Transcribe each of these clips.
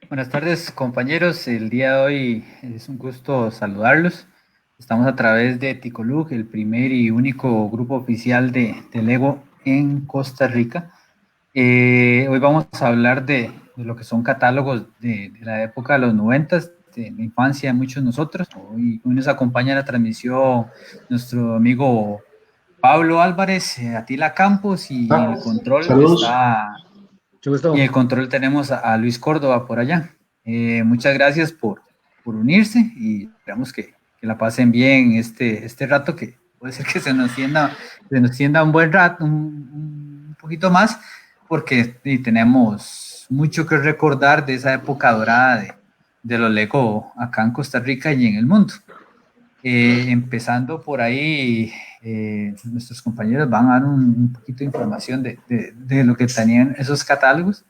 Buenas tardes, compañeros. El día de hoy es un gusto saludarlos. Estamos a través de Ticolug, el primer y único grupo oficial de Lego en Costa Rica. Hoy vamos a hablar de lo que son catálogos de la época de los 90, de la infancia de muchos de nosotros. Hoy nos acompaña en la transmisión nuestro amigo Pablo Álvarez, Atila Campos, y en el control saludos. está... Y el control tenemos a Luis Córdoba por allá. Muchas gracias por unirse y esperamos que la pasen bien este rato, que puede ser que se nos tienda un buen rato, un poquito más, porque tenemos mucho que recordar de esa época dorada de los Lego acá en Costa Rica y en el mundo. Empezando por ahí, nuestros compañeros van a dar un poquito de información de lo que tenían esos catálogos.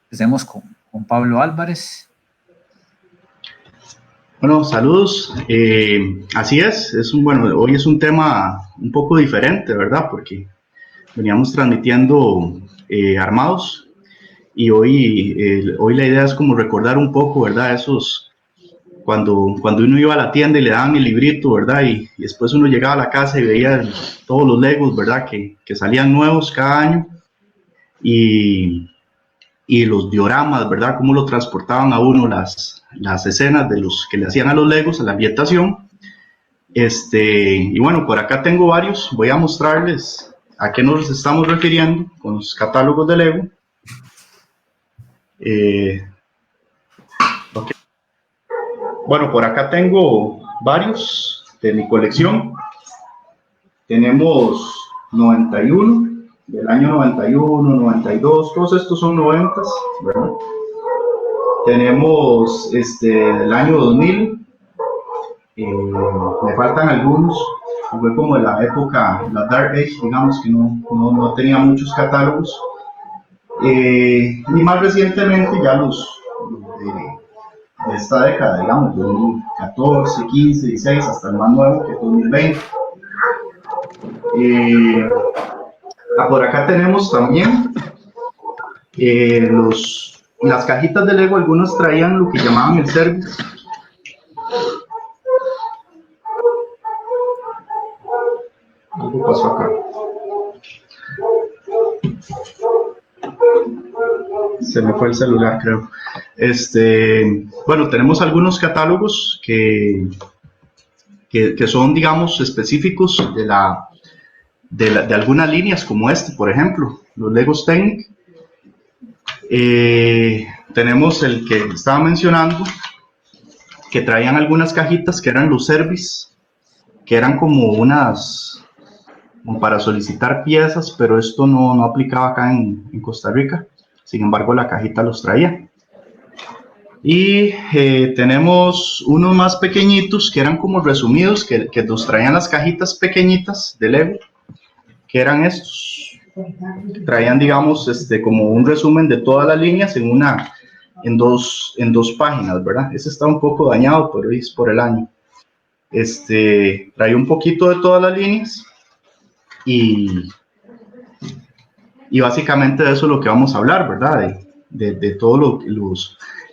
Empecemos con Pablo Álvarez. Bueno, saludos. Así es hoy es un tema un poco diferente, ¿verdad? Porque veníamos transmitiendo armados y hoy la idea es como recordar un poco, ¿verdad? Esos... Cuando uno iba a la tienda y le daban el librito, ¿verdad? Y después uno llegaba a la casa y veía todos los Legos, ¿verdad? Que salían nuevos cada año. Y los dioramas, ¿verdad? Cómo lo transportaban a uno las escenas de los que le hacían a los Legos, a la ambientación. Y bueno, por acá tengo varios. Voy a mostrarles a qué nos estamos refiriendo con los catálogos de Lego. Okay. Bueno, por acá tengo varios de mi colección. Tenemos 91, del año 91, 92, todos estos son 90, ¿verdad? Tenemos del año 2000, me faltan algunos, fue como de la época, la Dark Age, digamos que no tenía muchos catálogos. Y más recientemente ya los de esta década, digamos, 2014, 15, 16, hasta el más nuevo, que es 2020. Por acá tenemos también las cajitas de Lego. Algunos traían lo que llamaban el service. Algo pasó acá. Se me fue el celular, creo. Bueno, tenemos algunos catálogos que son, digamos, específicos de algunas líneas, como por ejemplo, los Legos Technic. Tenemos el que estaba mencionando, que traían algunas cajitas que eran los service, que eran como unas, como para solicitar piezas, pero esto no aplicaba acá en Costa Rica. Sin embargo, la cajita los traía. Y tenemos unos más pequeñitos que eran como resumidos, que nos traían las cajitas pequeñitas de Lego, que eran estos. Traían, digamos, como un resumen de todas las líneas en dos páginas, ¿verdad? Ese está un poco dañado, pero es por el año. Trae un poquito de todas las líneas y básicamente de eso es lo que vamos a hablar, ¿verdad? De todos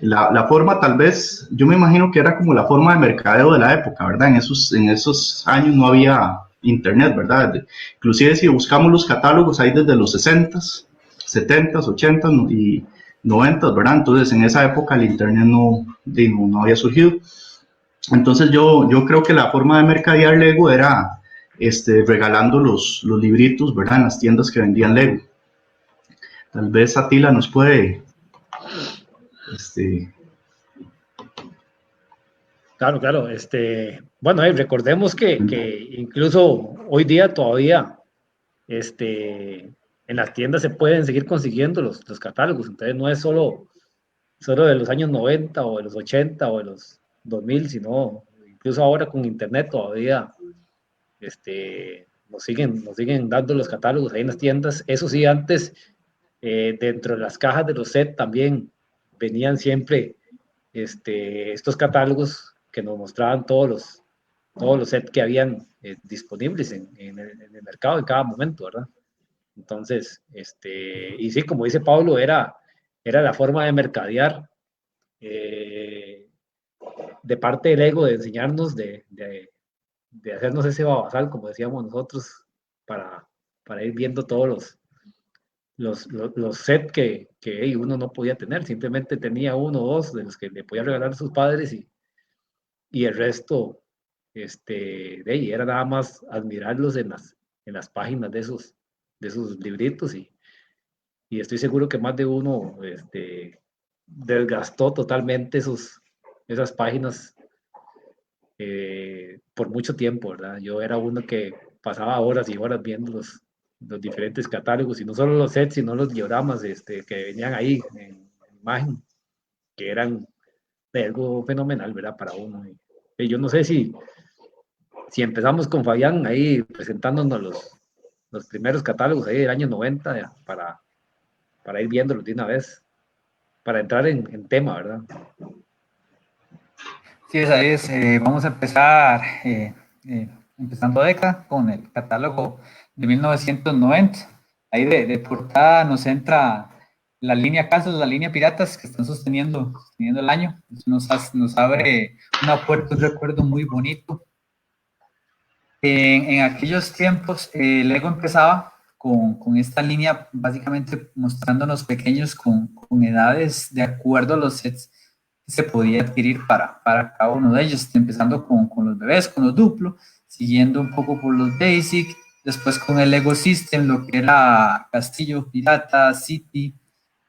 la forma, tal vez, yo me imagino que era como la forma de mercadeo de la época, ¿verdad? En esos años no había internet, ¿verdad? Inclusive si buscamos los catálogos hay desde los 60s, 70s, 80s y 90s, ¿verdad? Entonces en esa época el internet no había surgido. Entonces yo creo que la forma de mercadear Lego era regalando los libritos, ¿verdad? En las tiendas que vendían Lego. Tal vez Atila nos puede... Claro, claro. Bueno, recordemos que incluso hoy día todavía en las tiendas se pueden seguir consiguiendo los catálogos. Entonces no es solo de los años 90 o de los 80 o de los 2000, sino incluso ahora con internet todavía nos siguen dando los catálogos ahí en las tiendas. Eso sí, antes dentro de las cajas de los sets también venían siempre estos catálogos que nos mostraban todos los sets que habían disponibles en el mercado en cada momento, ¿verdad? Entonces, y sí, como dice Pablo, era la forma de mercadear de parte del ego, de enseñarnos, de hacernos ese babasal, como decíamos nosotros, para ir viendo todos los sets que uno no podía tener, simplemente tenía uno o dos de los que le podía regalar a sus padres y el resto, de ahí era nada más admirarlos en las páginas de esos libritos y estoy seguro que más de uno desgastó totalmente esas páginas por mucho tiempo, ¿verdad? Yo era uno que pasaba horas y horas viendo los diferentes catálogos, y no solo los sets, sino los dioramas que venían ahí en imagen, que eran de algo fenomenal, ¿verdad? Para uno. Y yo no sé si empezamos con Fabián ahí presentándonos los primeros catálogos ahí del año 90 para ir viéndolos de una vez, para entrar en tema, ¿verdad? Sí, esa es. Vamos a empezar empezando década con el catálogo de 1990. Ahí de portada nos entra la línea Casos, la línea Piratas que están sosteniendo el año. Eso nos abre una puerta, un recuerdo muy bonito. En aquellos tiempos, Lego empezaba con esta línea básicamente mostrándonos pequeños con edades de acuerdo a los sets que se podía adquirir para cada uno de ellos, empezando con los bebés, con los duplo, siguiendo un poco por los basic, después con el Lego System, lo que era Castillo, Pirata, City,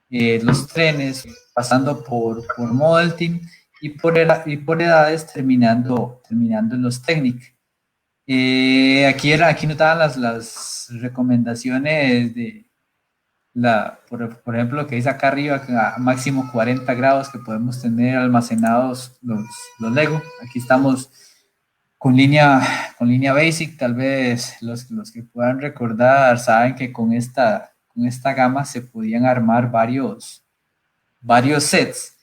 los trenes, pasando por Model Team y por edades terminando en los Technic. Aquí notaban las recomendaciones de por ejemplo, lo que dice acá arriba, que a máximo 40 grados que podemos tener almacenados los Lego. Aquí estamos con línea basic, tal vez los que puedan recordar saben que con esta gama se podían armar varios sets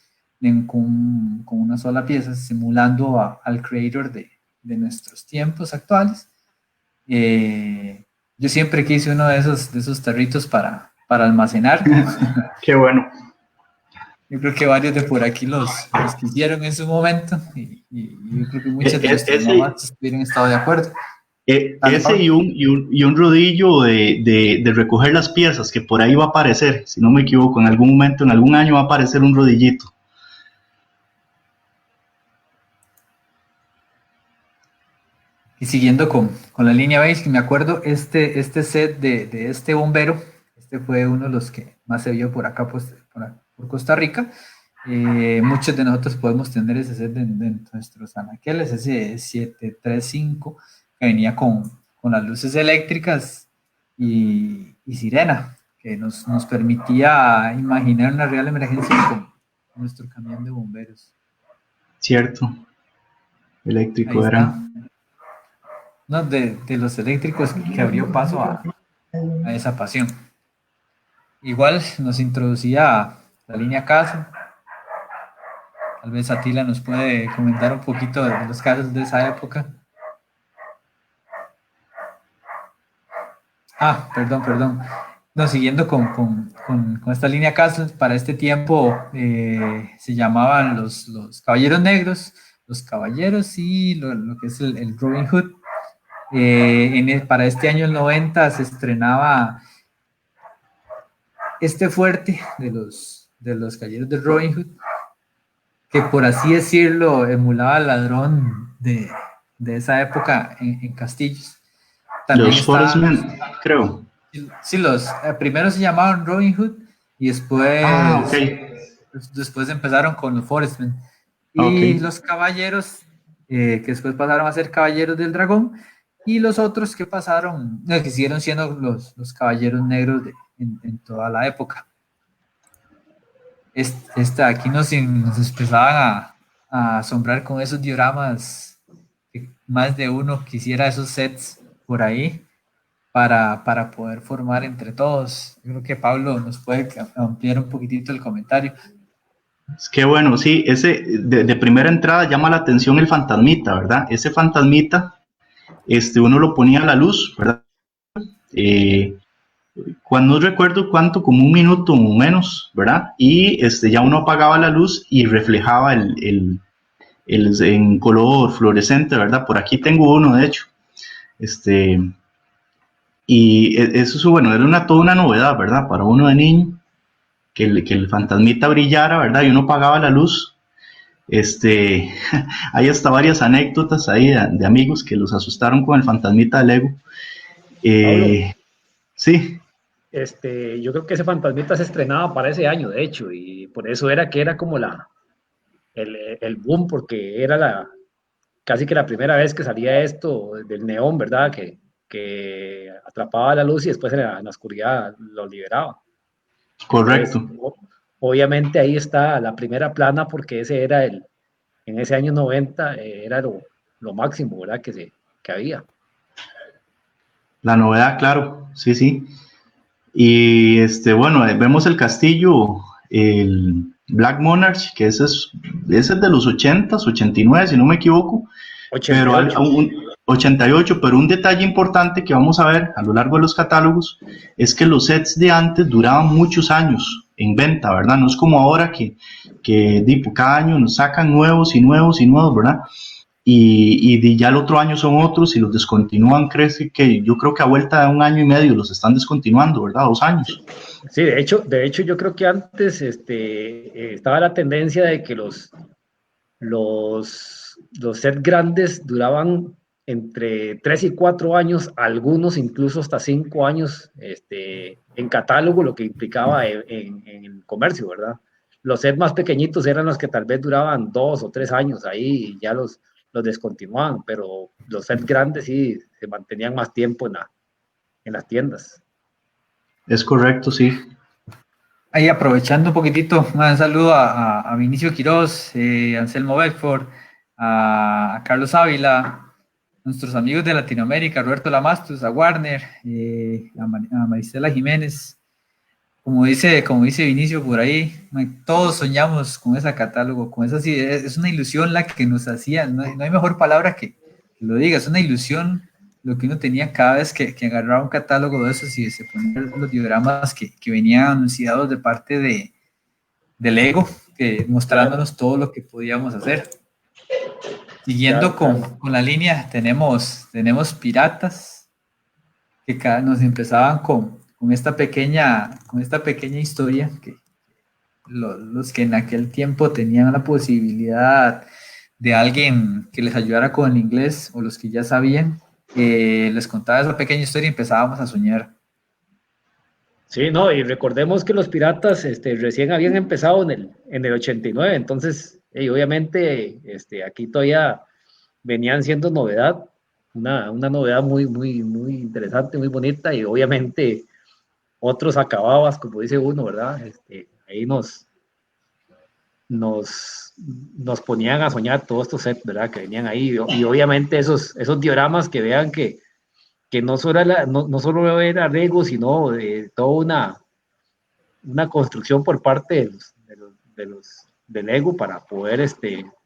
con una sola pieza, simulando al creator de nuestros tiempos actuales. Yo siempre quise uno de esos tarritos para almacenar. Qué bueno. Yo creo que varios de por aquí los quisieron en su momento y yo creo que muchas de nuestras mamás hubieran estado de acuerdo. Ese y un rodillo de recoger las piezas que por ahí va a aparecer, si no me equivoco, en algún momento, en algún año va a aparecer un rodillito. Y siguiendo con la línea base, me acuerdo este set de este bombero, este fue uno de los que más se vio por acá, pues, por Costa Rica, Muchos de nosotros podemos tener ese set de nuestros anaqueles, ese 735, que venía con las luces eléctricas y sirena, que nos permitía imaginar una real emergencia con nuestro camión de bomberos. Cierto, Ahí eléctrico está. eran. Uno de los eléctricos que abrió paso a esa pasión. Igual nos introducía la línea CASO. Tal vez Atila nos puede comentar un poquito de los casos de esa época. Perdón. No, siguiendo con esta línea CASO, para este tiempo se llamaban los Caballeros Negros, los Caballeros y lo que es el Robin Hood. Para este año, el 90, se estrenaba este fuerte de los Caballeros de Robin Hood, que por así decirlo emulaba al ladrón de esa época en castillos. También Los Forest Men, creo. Sí, los primero se llamaban Robin Hood y después, Ok. después empezaron con los Forest Men. Ok. Y los caballeros, que después pasaron a ser Caballeros del Dragón, y los otros que pasaron, que siguieron siendo los Caballeros Negros en toda la época. Aquí nos empezaban a asombrar con esos dioramas, que más de uno quisiera esos sets por ahí para poder formar entre todos. Yo creo que Pablo nos puede ampliar un poquitito el comentario. Es que bueno, sí, ese de primera entrada llama la atención el fantasmita, ¿verdad? Ese fantasmita, uno lo ponía a la luz, ¿verdad? Eh, Cuando no recuerdo cuánto, como un minuto o menos, ¿verdad? Y ya uno apagaba la luz y reflejaba en color fluorescente, ¿verdad? Por aquí tengo uno, de hecho. Este, y eso, bueno, era toda una novedad, ¿verdad? Para uno de niño, que el fantasmita brillara, ¿verdad? Y uno apagaba la luz. Hay hasta varias anécdotas ahí de amigos que los asustaron con el fantasmita de Lego. Pablo, Sí. yo creo que ese fantasmita se estrenaba para ese año, de hecho, y por eso era que era como el boom, porque era casi que la primera vez que salía esto del neón, ¿verdad? Que atrapaba la luz y después en la oscuridad lo liberaba. Correcto. Entonces, obviamente ahí está la primera plana, porque ese era en ese año 90 era lo máximo, ¿verdad? Que había. La novedad, claro, sí, sí. Y bueno, vemos el castillo, el Black Monarch, que ese es de los 80s, 89, si no me equivoco, pero 88. 88, pero un detalle importante que vamos a ver a lo largo de los catálogos es que los sets de antes duraban muchos años en venta, ¿verdad? No es como ahora que cada año nos sacan nuevos y nuevos y nuevos, ¿verdad? Y ya el otro año son otros y los descontinúan, que yo creo que a vuelta de un año y medio los están descontinuando, ¿verdad? 2 años. Sí, de hecho yo creo que antes estaba la tendencia de que los sets grandes duraban entre 3 y 4 años, algunos incluso hasta 5 años en catálogo, lo que implicaba en el comercio, ¿verdad? Los sets más pequeñitos eran los que tal vez duraban 2 o 3 años ahí y ya los descontinuaban, pero los sets grandes sí se mantenían más tiempo en las tiendas. Es correcto, sí. Ahí aprovechando un poquitito, un saludo a Vinicio Quiroz, Anselmo Belfort, a Carlos Ávila, nuestros amigos de Latinoamérica, Roberto Lamastus, a Warner, a Maricela Jiménez. Como dice Vinicio por ahí, todos soñamos con ese catálogo, con esa es una ilusión la que nos hacía, no hay mejor palabra que lo diga, es una ilusión lo que uno tenía cada vez que agarraba un catálogo de esos y se ponían los dioramas que venían anunciados de parte de Lego, mostrándonos todo lo que podíamos hacer. Siguiendo Claro. con la línea, tenemos piratas que nos empezaban con esta pequeña historia, que los que en aquel tiempo tenían la posibilidad de alguien que les ayudara con el inglés, o los que ya sabían, les contaba esa pequeña historia y empezábamos a soñar. Sí, no, y recordemos que los piratas recién habían empezado en el 89, entonces, obviamente, aquí todavía venían siendo novedad, una novedad muy, muy, muy interesante, muy bonita, y obviamente otros acababas, como dice uno, ¿verdad? Ahí nos ponían a soñar todos estos sets, ¿verdad? Que venían ahí, y obviamente esos dioramas que vean que no solo no solo era Lego, sino toda una construcción por parte de Lego para poder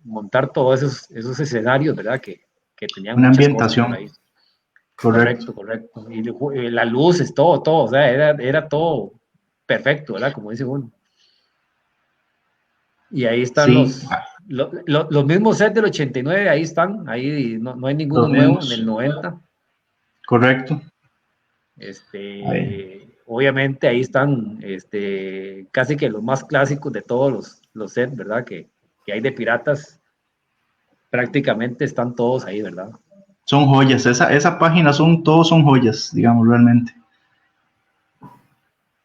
montar todos esos escenarios, ¿verdad? Que tenían Una muchas cosas por ambientación, ahí. correcto. Correcto, correcto. Y las luces, todo, o sea, era todo perfecto, ¿verdad? Como dice uno. Y ahí están Sí, los mismos sets del 89, ahí están, ahí no hay ninguno los nuevo en el mismos, 90. correcto. Obviamente ahí están casi que los más clásicos de todos los sets, ¿verdad? Que hay de piratas, prácticamente están todos ahí, ¿verdad? Son joyas, esa página todos son joyas, digamos, realmente.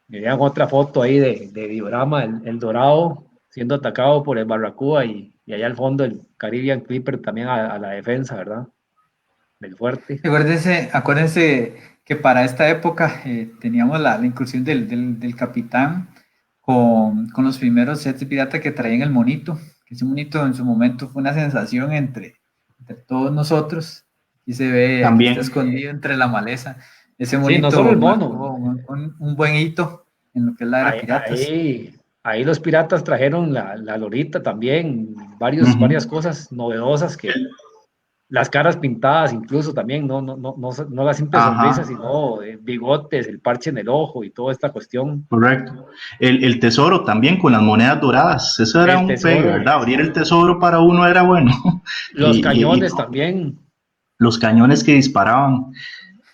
Me vean otra foto ahí de diorama, el dorado siendo atacado por el Barracuda y allá al fondo el Caribbean Clipper también a la defensa, ¿verdad? Del fuerte. Acuérdense que para esta época teníamos la incursión del capitán con los primeros sets de pirata que traían el monito, que ese monito en su momento fue una sensación entre todos nosotros, y se ve, aquí está También, escondido entre la maleza. Ese Sí, no solo monito el mono. marcó un buen hito en lo que es la era Ahí, piratas. ahí, ahí los piratas trajeron la lorita también, varias ujú. cosas novedosas que las caras pintadas incluso también, no la simple sonrisa, Ajá, sino bigotes, el parche en el ojo y toda esta cuestión. correcto. El tesoro también con las monedas doradas, eso era El un pegue, tesoro, ¿verdad? Abrir el tesoro para uno era bueno. los Y cañones también. los cañones que disparaban,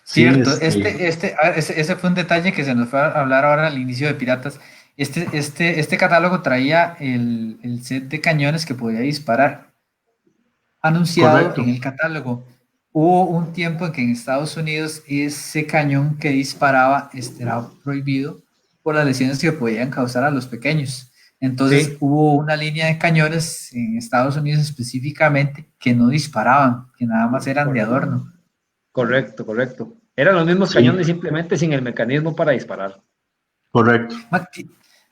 sí, Cierto, ese fue un detalle que se nos fue a hablar ahora al inicio de Piratas. Este catálogo traía el set de cañones que podía disparar, anunciado correcto, en el catálogo. Hubo un tiempo en que en Estados Unidos ese cañón que disparaba era prohibido por las lesiones que podían causar a los pequeños. Entonces Sí, hubo una línea de cañones en Estados Unidos específicamente que no disparaban, que nada más eran de correcto, adorno. correcto. Eran los mismos sí, cañones simplemente sin el mecanismo para disparar. correcto.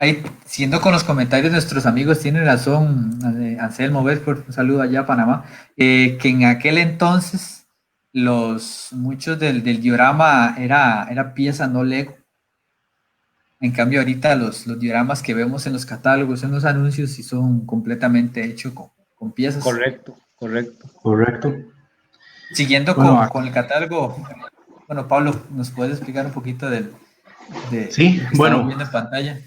Ahí, siendo con los comentarios de nuestros amigos, tiene razón Anselmo Bedford, un saludo allá a Panamá, que en aquel entonces muchos del diorama era pieza, no Lego. En cambio, ahorita los dioramas que vemos en los catálogos, en los anuncios, sí son completamente hechos con piezas. Correcto. Correcto. Siguiendo Bueno, con el catálogo, bueno, Pablo, ¿nos puedes explicar un poquito sí, del que estamos bueno, viendo en pantalla?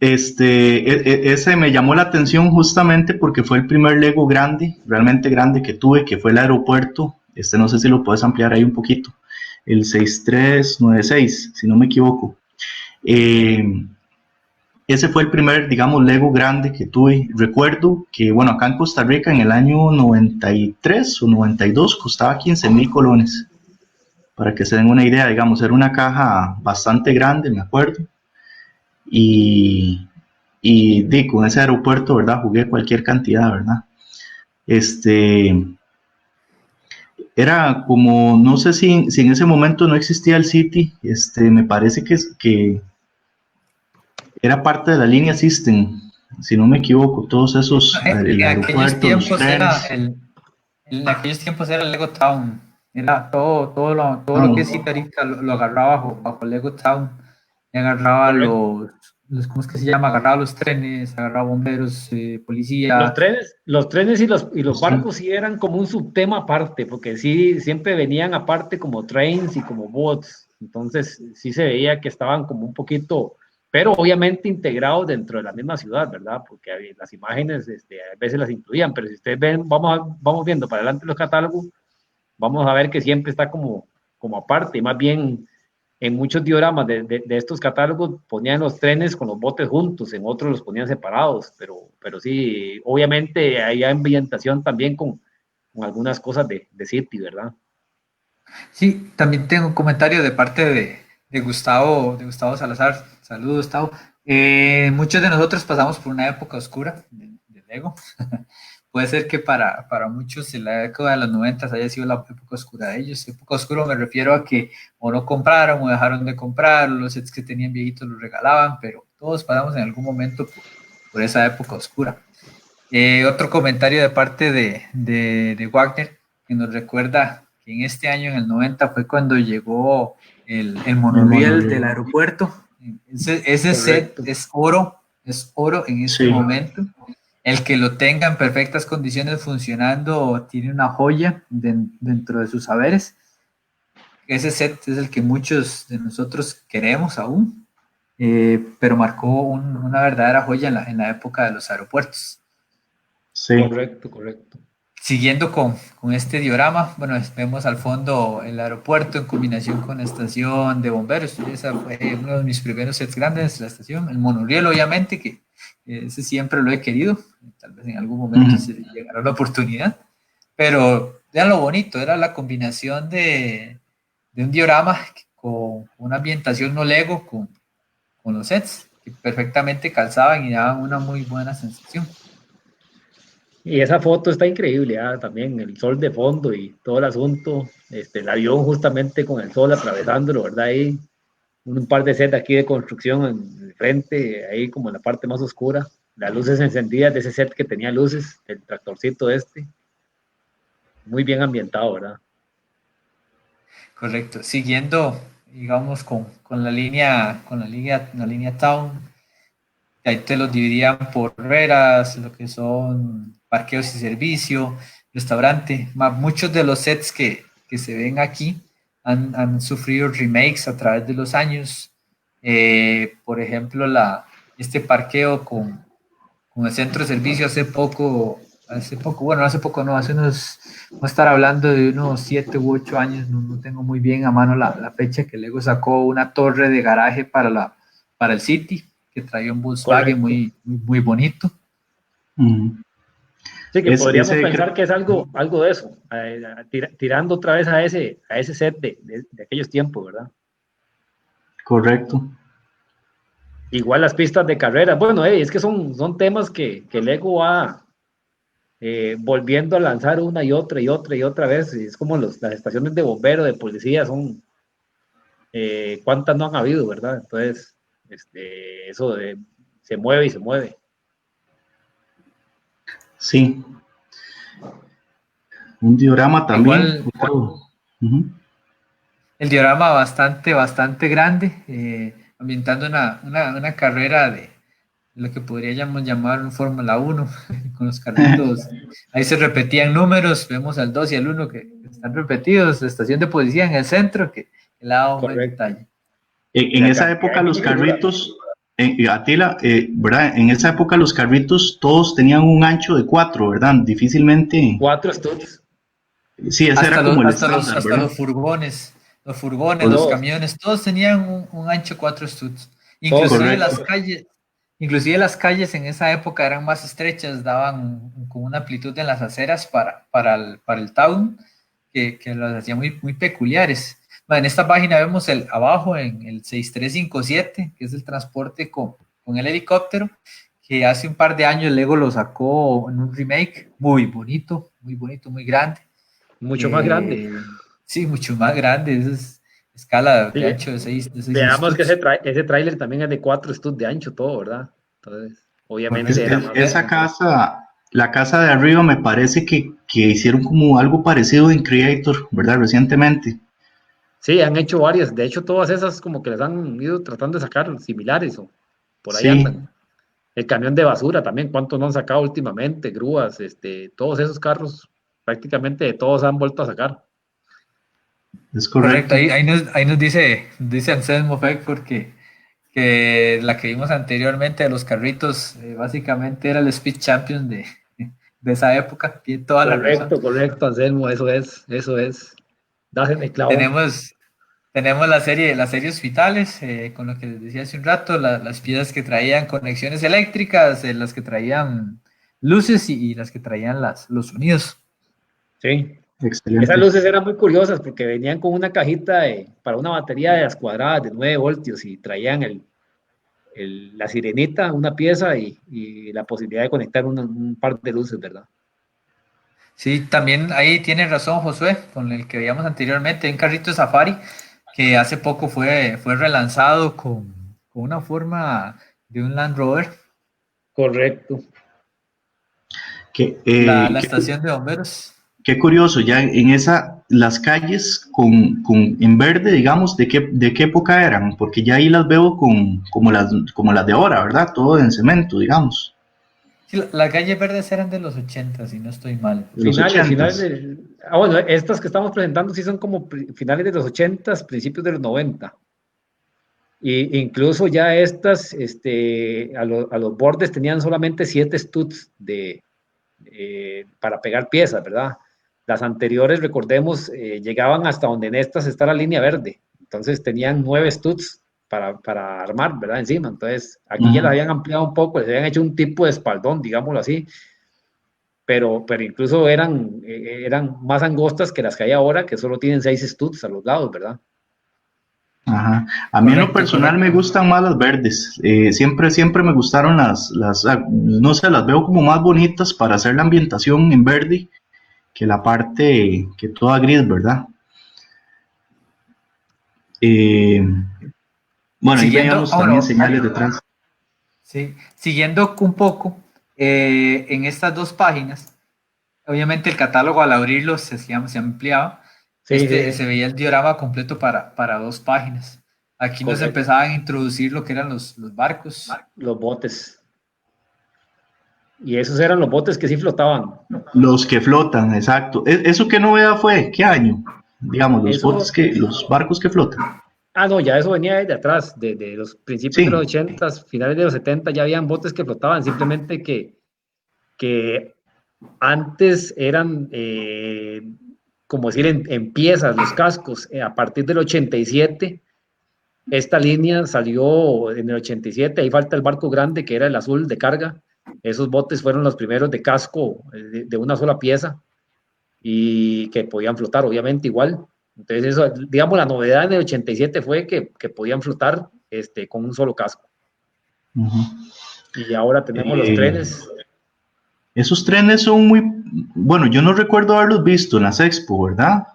ese me llamó la atención justamente porque fue el primer Lego grande, realmente grande que tuve, que fue el aeropuerto. No sé si lo puedes ampliar ahí un poquito. El 6396, si no me equivoco. Eh, Ese fue el primer, digamos, Lego grande que tuve. Recuerdo que, bueno, acá en Costa Rica en el año 93 o 92 costaba 15,000 colones. Para que se den una idea, digamos, era una caja bastante grande, me acuerdo. Y, con ese aeropuerto, ¿verdad? Jugué cualquier cantidad, ¿verdad? Este, Era como, no sé si en ese momento no existía el City, me parece que era parte de la línea System, si no me equivoco, todos esos, el En aquellos aeropuerto, los tiempos trenes. en aquellos tiempos era Lego Town. Era todo lo que es No, ahorita lo agarraba bajo Lego Town. Y agarraba Correcto. ¿cómo es que se llama? Agarraba los trenes, agarraba bomberos, Los policía. trenes, los trenes y los sí, barcos sí eran como un subtema aparte, porque sí, siempre venían aparte como trains y como boats. Entonces, sí se veía que estaban como un poquito, pero obviamente integrados dentro de la misma ciudad, ¿verdad? Porque las imágenes a veces las incluían, pero si ustedes ven, vamos viendo para adelante los catálogos, vamos a ver que siempre está como aparte, y más bien en muchos dioramas de estos catálogos ponían los trenes con los botes juntos, en otros los ponían separados, pero sí, obviamente hay ambientación también con algunas cosas de City, ¿verdad? Sí, también tengo un comentario de parte de Gustavo Salazar. Saludos, Gustavo. Muchos de nosotros pasamos por una época oscura de Lego. Puede ser que para muchos en la década de los 90 haya sido la época oscura de ellos. Época oscura me refiero a que o no compraron o dejaron de comprar, los sets que tenían viejitos los regalaban, pero todos pasamos en algún momento por esa época oscura. Otro comentario de parte de Wagner, que nos recuerda que en este año, en el 90, fue cuando llegó el monorriel del aeropuerto. Ese set es oro en este momento. El que lo tenga en perfectas condiciones funcionando tiene una joya dentro de sus saberes. Ese set es el que muchos de nosotros queremos aún, pero marcó una verdadera joya en la época de los aeropuertos. Sí. Correcto. Siguiendo con este diorama, bueno, vemos al fondo el aeropuerto en combinación con la estación de bomberos. Esa fue uno de mis primeros sets grandes, la estación. El monorriel, obviamente, que ese siempre lo he querido. Tal vez en algún momento se llegará la oportunidad. Pero vean lo bonito, era la combinación de un diorama con una ambientación no Lego, con los sets, que perfectamente calzaban y daban una muy buena sensación. Y esa foto está increíble, también el sol de fondo y todo el asunto, el avión justamente con el sol atravesándolo, ¿verdad? Ahí un par de sets aquí de construcción en el frente, ahí como en la parte más oscura, las luces encendidas de ese set que tenía luces, el tractorcito muy bien ambientado, ¿verdad? Correcto, siguiendo, digamos, con la línea Town, ahí te los dividían por carreras, lo que son parqueos y servicio, restaurante. Muchos de los sets que se ven aquí han sufrido remakes a través de los años. Por ejemplo, este parqueo con el centro de servicio hace poco, no, hace unos, vamos a estar hablando de unos 7 u 8 años, no tengo muy bien a mano la fecha, que luego sacó una torre de garaje para el City, que traía un Volkswagen muy bonito. Sí, que podríamos pensar que es algo de eso, tirando otra vez a ese set de aquellos tiempos, ¿verdad? Correcto. Igual las pistas de carrera, bueno, es que son temas que Lego va volviendo a lanzar una y otra vez, es como las estaciones de bombero, de policía, son cuántas no han habido, ¿verdad? Entonces, eso se mueve y se mueve. Sí. Un diorama también. Igual, el diorama bastante grande, ambientando una carrera de lo que podríamos llamar un Fórmula 1, con los carritos. Ahí se repetían números, vemos al 2 y al 1 que están repetidos, la estación de policía en el centro, que le da un buen detalle. En esa época los carritos, Atila, ¿verdad? En esa época los carritos todos tenían un ancho de 4, ¿verdad? Difícilmente. 4 studs. Sí, ese era como el estándar, hasta los furgones, los camiones, todos tenían un ancho 4 studs. Inclusive las calles en esa época eran más estrechas, daban con una amplitud en las aceras para el town que las hacía muy peculiares. En esta página vemos abajo en el 6357, que es el transporte con el helicóptero, que hace un par de años Lego lo sacó en un remake muy bonito, muy grande. Mucho más grande. Sí, mucho más grande. Es escala de ancho de 6. Veamos que ese tráiler también es de 4 studs de ancho todo, ¿verdad? Entonces, obviamente esa casa, la casa de arriba me parece que hicieron como algo parecido en Creator, ¿verdad? Recientemente. Sí, han hecho varias. De hecho, todas esas como que las han ido tratando de sacar similares o por ahí andan. El camión de basura también, ¿cuántos no han sacado últimamente? Grúas, todos esos carros, prácticamente todos han vuelto a sacar. Es correcto. Ahí nos dice Anselmo Feck porque que la que vimos anteriormente de los carritos, básicamente era el Speed Champion de esa época. Tiene toda la razón. Correcto, Anselmo, eso es. Dáseme clavo. Tenemos las series hospitales, con lo que les decía hace un rato, las piezas que traían conexiones eléctricas, las que traían luces y las que traían los sonidos. Sí, Excelente. Esas luces eran muy curiosas porque venían con una cajita para una batería de las cuadradas de 9 voltios y traían la sirenita, una pieza y la posibilidad de conectar un par de luces, ¿verdad? Sí, también ahí tiene razón Josué, con el que veíamos anteriormente, un carrito Safari que hace poco fue relanzado con una forma de un Land Rover, Correcto. Que, la estación de bomberos. qué curioso, ya en esa, las calles en verde, digamos, de qué época eran? Porque ya ahí las veo como las de ahora, ¿verdad? Todo en cemento, digamos. Sí, las calles verdes eran de los 80, si no estoy mal. De los Finales, ochentas. bueno, estas que estamos presentando sí son como finales de los 80, principios de los 90. Y incluso ya estas, a los bordes tenían solamente 7 studs para pegar piezas, ¿verdad? Las anteriores, recordemos, llegaban hasta donde en estas está la línea verde. Entonces tenían 9 studs para armar, ¿verdad? Encima. Entonces aquí ya las habían ampliado un poco, les habían hecho un tipo de espaldón, digámoslo así. Pero incluso eran más angostas que las que hay ahora, que solo tienen 6 studs a los lados, ¿verdad? Ajá. A mí en lo Correcto, personal me correcto. gustan más las verdes. Siempre me gustaron no sé, las veo como más bonitas para hacer la ambientación en verde que la parte que toda gris, ¿verdad? Eh, bueno, ahí Siguiendo, veíamos también señales detrás. sí, siguiendo un poco, en estas dos páginas, obviamente el catálogo al abrirlo se ampliaba, Sí, sí, se veía el diorama completo para dos páginas. Aquí nos correcto. empezaban a introducir lo que eran los barcos. Los botes. Y esos eran los botes que sí flotaban. Los que flotan, exacto. ¿Eso qué novedad fue? ¿Qué año? Digamos, Eso, los barcos que flotan. no, ya eso venía desde atrás, de los principios de los Sí. 80, finales de los 70, ya habían botes que flotaban, simplemente que antes eran, como decir, en piezas, los cascos. A partir del 87, esta línea salió en el 87, ahí falta el barco grande, que era el azul de carga. Esos botes fueron los primeros de casco de una sola pieza y que podían flotar, obviamente, igual. Entonces, eso, digamos, la novedad en el 87 fue que podían flotar con un solo casco. Uh-huh. Y ahora tenemos los trenes. Esos trenes son muy, bueno, yo no recuerdo haberlos visto en las Expo, ¿verdad?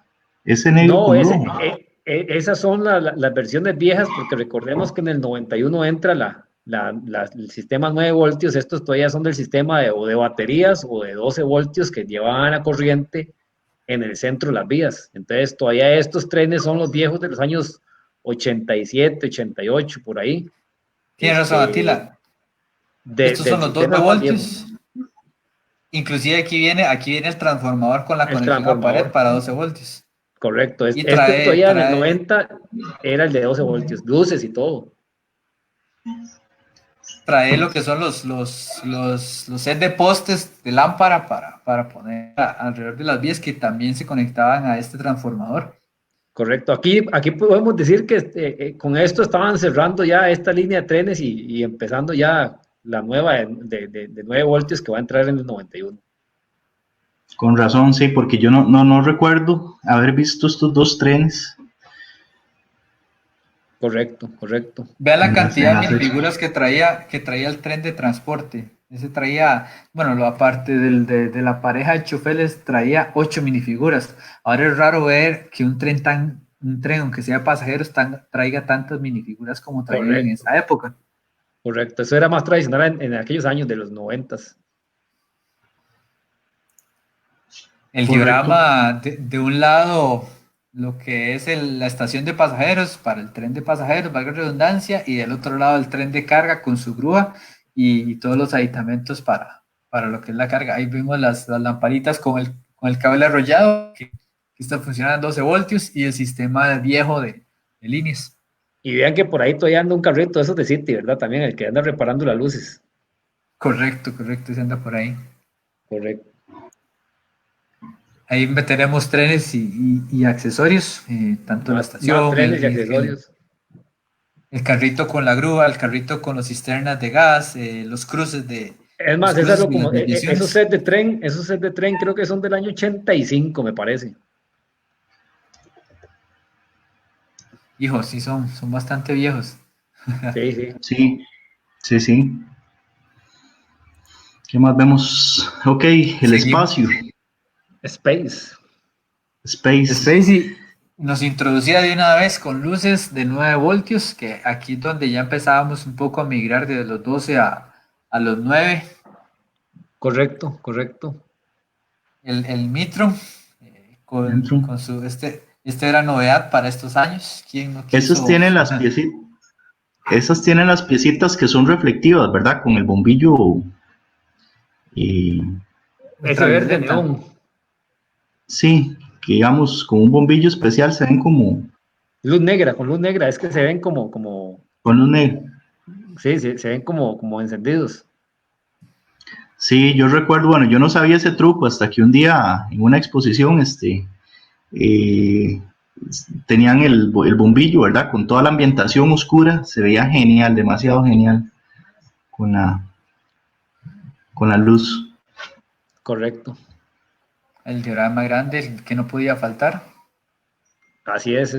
Ese negro No, con rojo. esas son las versiones viejas, porque recordemos que en el 91 entra el sistema 9 voltios. Estos todavía son del sistema o de baterías o de 12 voltios que llevaban a corriente en el centro de las vías. Entonces, todavía estos trenes son los viejos de los años 87, 88, por ahí. Tiene razón, Atila. Estos Del son los 12 sistema más viejo, voltios. Inclusive aquí viene el transformador con la el conexión a pared transformador. para 12 voltios. Correcto. Y Todavía en el 90 era el de 12 voltios, luces y todo. Trae lo que son los set de postes de lámpara para poner alrededor de las vías que también se conectaban a este transformador. Correcto. Aquí podemos decir que con esto estaban cerrando ya esta línea de trenes y empezando ya la nueva de 9 voltios que va a entrar en el 91. Con razón, sí, porque yo no recuerdo haber visto estos dos trenes. Correcto, correcto. Vea la En cantidad de las Expo. minifiguras que traía el tren de transporte. Ese traía, bueno, aparte de la pareja de choferes, traía 8 minifiguras. Ahora es raro ver que un tren, aunque sea de pasajeros, traiga tantas minifiguras como traía en esa época. Correcto. Eso era más tradicional en aquellos años de los 90. El Correcto. diorama de un lado, lo que es la estación de pasajeros para el tren de pasajeros, valga la redundancia, y del otro lado el tren de carga con su grúa y todos los aditamentos para lo que es la carga. Ahí vemos las lamparitas con el cable arrollado que está funcionando en 12 voltios y el sistema viejo de líneas. Y vean que por ahí todavía anda un carrito, esos de City, ¿verdad? También el que anda reparando las luces. Correcto, se anda por ahí. Correcto. Ahí tenemos trenes y accesorios, tanto la estación, trenes y accesorios. El carrito con la grúa, el carrito con las cisternas de gas, los cruces de Es más, es algo como, esos sets de tren creo que son del año 85, me parece. Hijo, sí, son bastante viejos. Sí. ¿Qué más vemos? Ok, el espacio. Space. Y nos introducía de una vez con luces de 9 voltios, que aquí es donde ya empezábamos un poco a migrar de los 12 a los 9. Correcto. El Mitron, con su, este era novedad para estos años. ¿Quién no quiso? Esas tienen las piecitas que son reflectivas, ¿verdad? Con el bombillo ese verde neón. Sí, que digamos, con un bombillo especial se ven como... con luz negra, es que se ven como... Con luz negra. Sí, se ven como encendidos. Sí, yo recuerdo, bueno, yo no sabía ese truco hasta que un día en una exposición, tenían el bombillo, ¿verdad? Con toda la ambientación oscura, se veía genial, demasiado genial, con la luz. Correcto. El diorama grande, el que no podía faltar. Así es,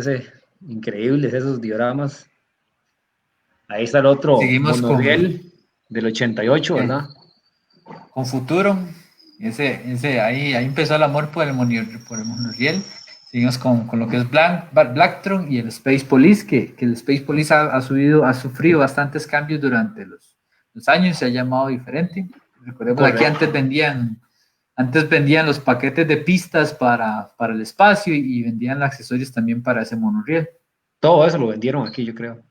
increíbles esos dioramas. Ahí está el otro monorriel del 88, ¿verdad? Con Futuro. Ahí empezó el amor por el monorriel. Seguimos con lo que es Blacktron y el Space Police, que el Space Police ha sufrido bastantes cambios durante los años, se ha llamado diferente. Recordemos que aquí antes vendían los paquetes de pistas para el espacio y vendían accesorios también para ese monorriel. Todo eso lo vendieron aquí, yo creo.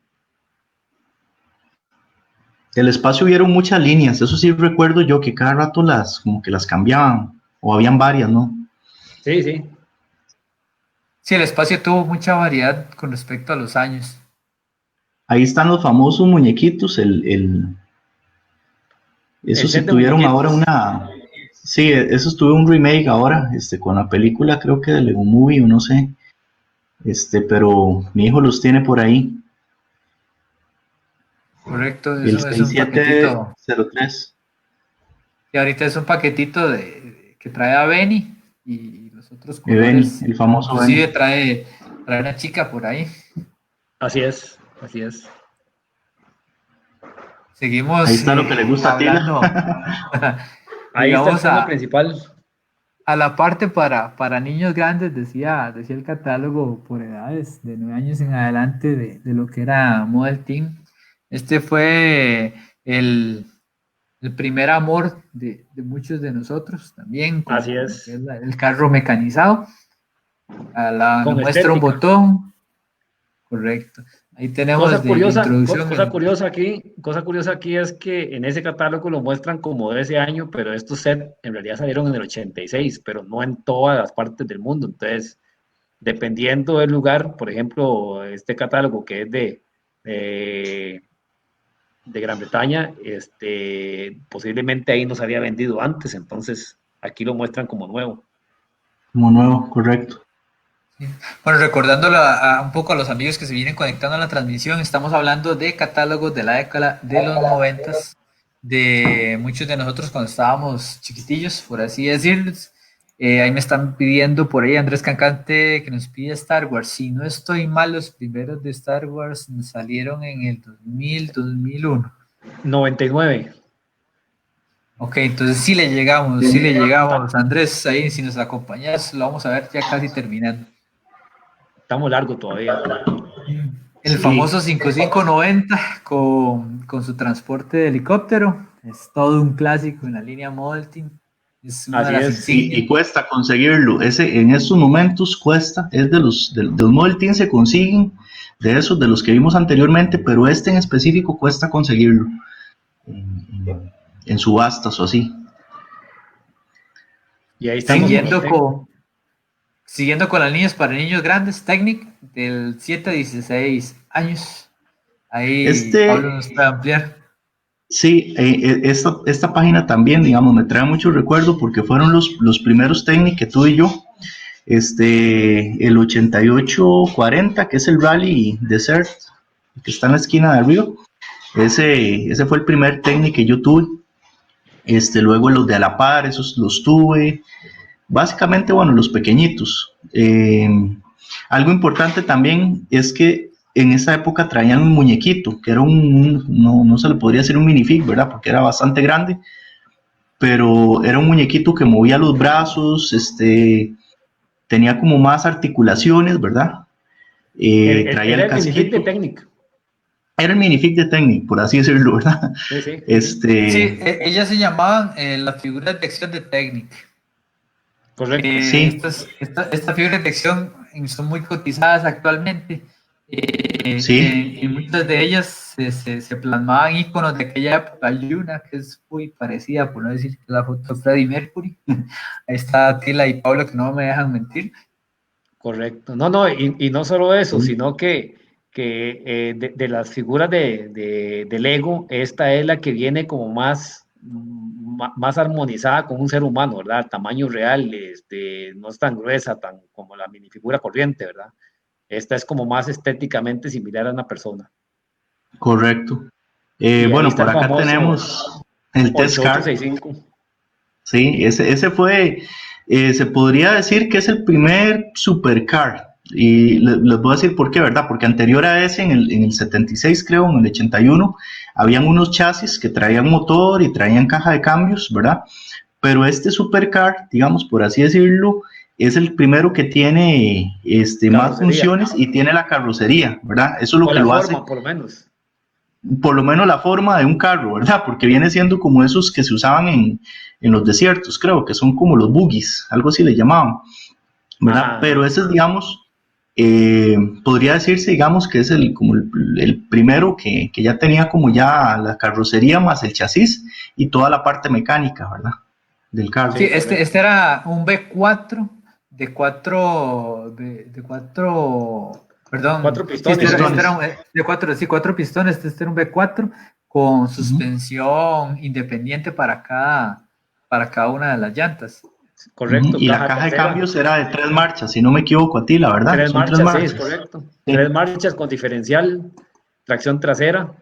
El espacio hubieron muchas líneas, eso sí recuerdo yo, que cada rato como que las cambiaban, o habían varias, ¿no? Sí. Sí, el espacio tuvo mucha variedad con respecto a los años. Ahí están los famosos muñequitos, esos sí tuvieron ahora una... Sí, esos tuve un remake ahora, con la película creo que de Lego Movie o no sé, pero mi hijo los tiene por ahí. Correcto, eso es un paquetito. 03. Y ahorita es un paquetito que trae a Benny y los otros colores. Benny, el famoso Benny. Sí, trae una chica por ahí. Así es. Seguimos. Ahí está lo que le gusta hablando. Ahí está el tema principal. A la parte para niños grandes, decía el catálogo por edades, de 9 años en adelante, de lo que era Model Team. Este fue el primer amor de muchos de nosotros también. Así es. El carro mecanizado. Nos muestra un botón. Correcto. Ahí tenemos cosa curiosa aquí es que en ese catálogo lo muestran como de ese año, pero estos sets en realidad salieron en el 86, pero no en todas las partes del mundo. Entonces, dependiendo del lugar, por ejemplo, este catálogo que es de Gran Bretaña, posiblemente ahí no se había vendido antes, entonces aquí lo muestran como nuevo. Como nuevo, correcto. Bueno, recordándolo un poco a los amigos que se vienen conectando a la transmisión, estamos hablando de catálogos de la década de los 90, de muchos de nosotros cuando estábamos chiquitillos, por así decirlo. Ahí me están pidiendo por ahí Andrés Cancante que nos pide Star Wars. Si no estoy mal, los primeros de Star Wars salieron en el 2001. 99. Ok, entonces sí le llegamos. Andrés, ahí si nos acompañas, lo vamos a ver ya casi terminando. Estamos largo todavía. El famoso 5590 con su transporte de helicóptero. Es todo un clásico en la línea Model Team. Así es, y cuesta conseguirlo. En estos momentos cuesta. Es de los Model Team se consiguen, de esos de los que vimos anteriormente, pero en específico cuesta conseguirlo en subastas o así. Y ahí estamos siguiendo con las líneas para niños grandes, Technic, del 7 a 16 años. Ahí Pablo nos puede ampliar. Sí, esta página también, digamos, me trae mucho recuerdo porque fueron los primeros Technic que tuve yo. El 8840, que es el Rally Desert, que está en la esquina de arriba. Ese fue el primer Technic que yo tuve. luego los de a la par, esos los tuve, básicamente, bueno, los pequeñitos. Algo importante también es que en esa época traían un muñequito, que era no se le podría decir un minifig, ¿verdad? Porque era bastante grande, pero era un muñequito que movía los brazos, tenía como más articulaciones, ¿verdad? Traía el casquito. Minifig de Technic. Era el minifig de Technic, por así decirlo, ¿verdad? Sí, sí. Sí, ellas se llamaban las figuras de acción de Technic. Correcto. Sí. Estas figuras de acción son muy cotizadas actualmente. Sí. En muchas de ellas se plasmaban iconos de aquella época. Hay una que es muy parecida, por no decir que la foto de Freddie Mercury. Ahí está Tila y Pablo, que no me dejan mentir. Correcto. No, y no solo eso, sino que de las figuras de Lego, esta es la que viene como más armonizada con un ser humano, ¿verdad? Tamaño real, no es tan gruesa como la minifigura corriente, ¿verdad? Esta es como más estéticamente similar a una persona. Correcto. Bueno, por acá tenemos el Test Car. 8865. Sí, ese fue, se podría decir que es el primer supercar. Y les voy a decir por qué, ¿verdad? Porque anterior a ese, en el 76 creo, en el 81, habían unos chasis que traían motor y traían caja de cambios, ¿verdad? Pero este supercar, digamos, por así decirlo, es el primero que tiene más funciones y tiene la carrocería, ¿verdad? Eso es lo que lo hace. Por lo menos la forma de un carro, ¿verdad? Porque viene siendo como esos que se usaban en los desiertos, creo, que son como los buggies, algo así le llamaban, ¿verdad? Pero ese es, digamos, podría decirse, digamos, que es como el primero que ya tenía como ya la carrocería más el chasis y toda la parte mecánica, ¿verdad? Del carro. Sí, este era un V4 de cuatro pistones. Cuatro pistones. Este era un V4 con suspensión independiente para cada una de las llantas. Correcto. Y la caja de cambios era de 3 marchas, si no me equivoco, a ti, la verdad. 3 marchas, sí, es correcto. Sí. 3 marchas con diferencial, tracción trasera.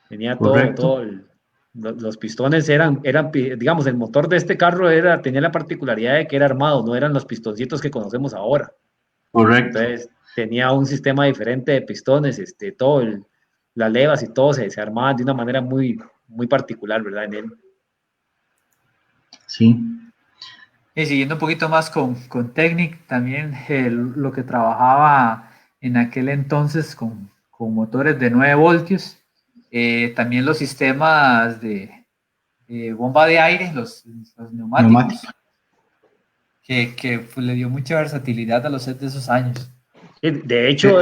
Tenía todo los pistones eran, digamos, el motor de este carro tenía la particularidad de que era armado, no eran los pistoncitos que conocemos ahora. Correcto. Entonces tenía un sistema diferente de pistones, las levas y todo se armaban de una manera muy, muy particular, ¿verdad? En él. Sí. Y siguiendo un poquito más con Technic, también lo que trabajaba en aquel entonces con motores de 9 voltios, también los sistemas de bomba de aire, los neumáticos. Que pues, le dio mucha versatilidad a los sets de esos años. De hecho,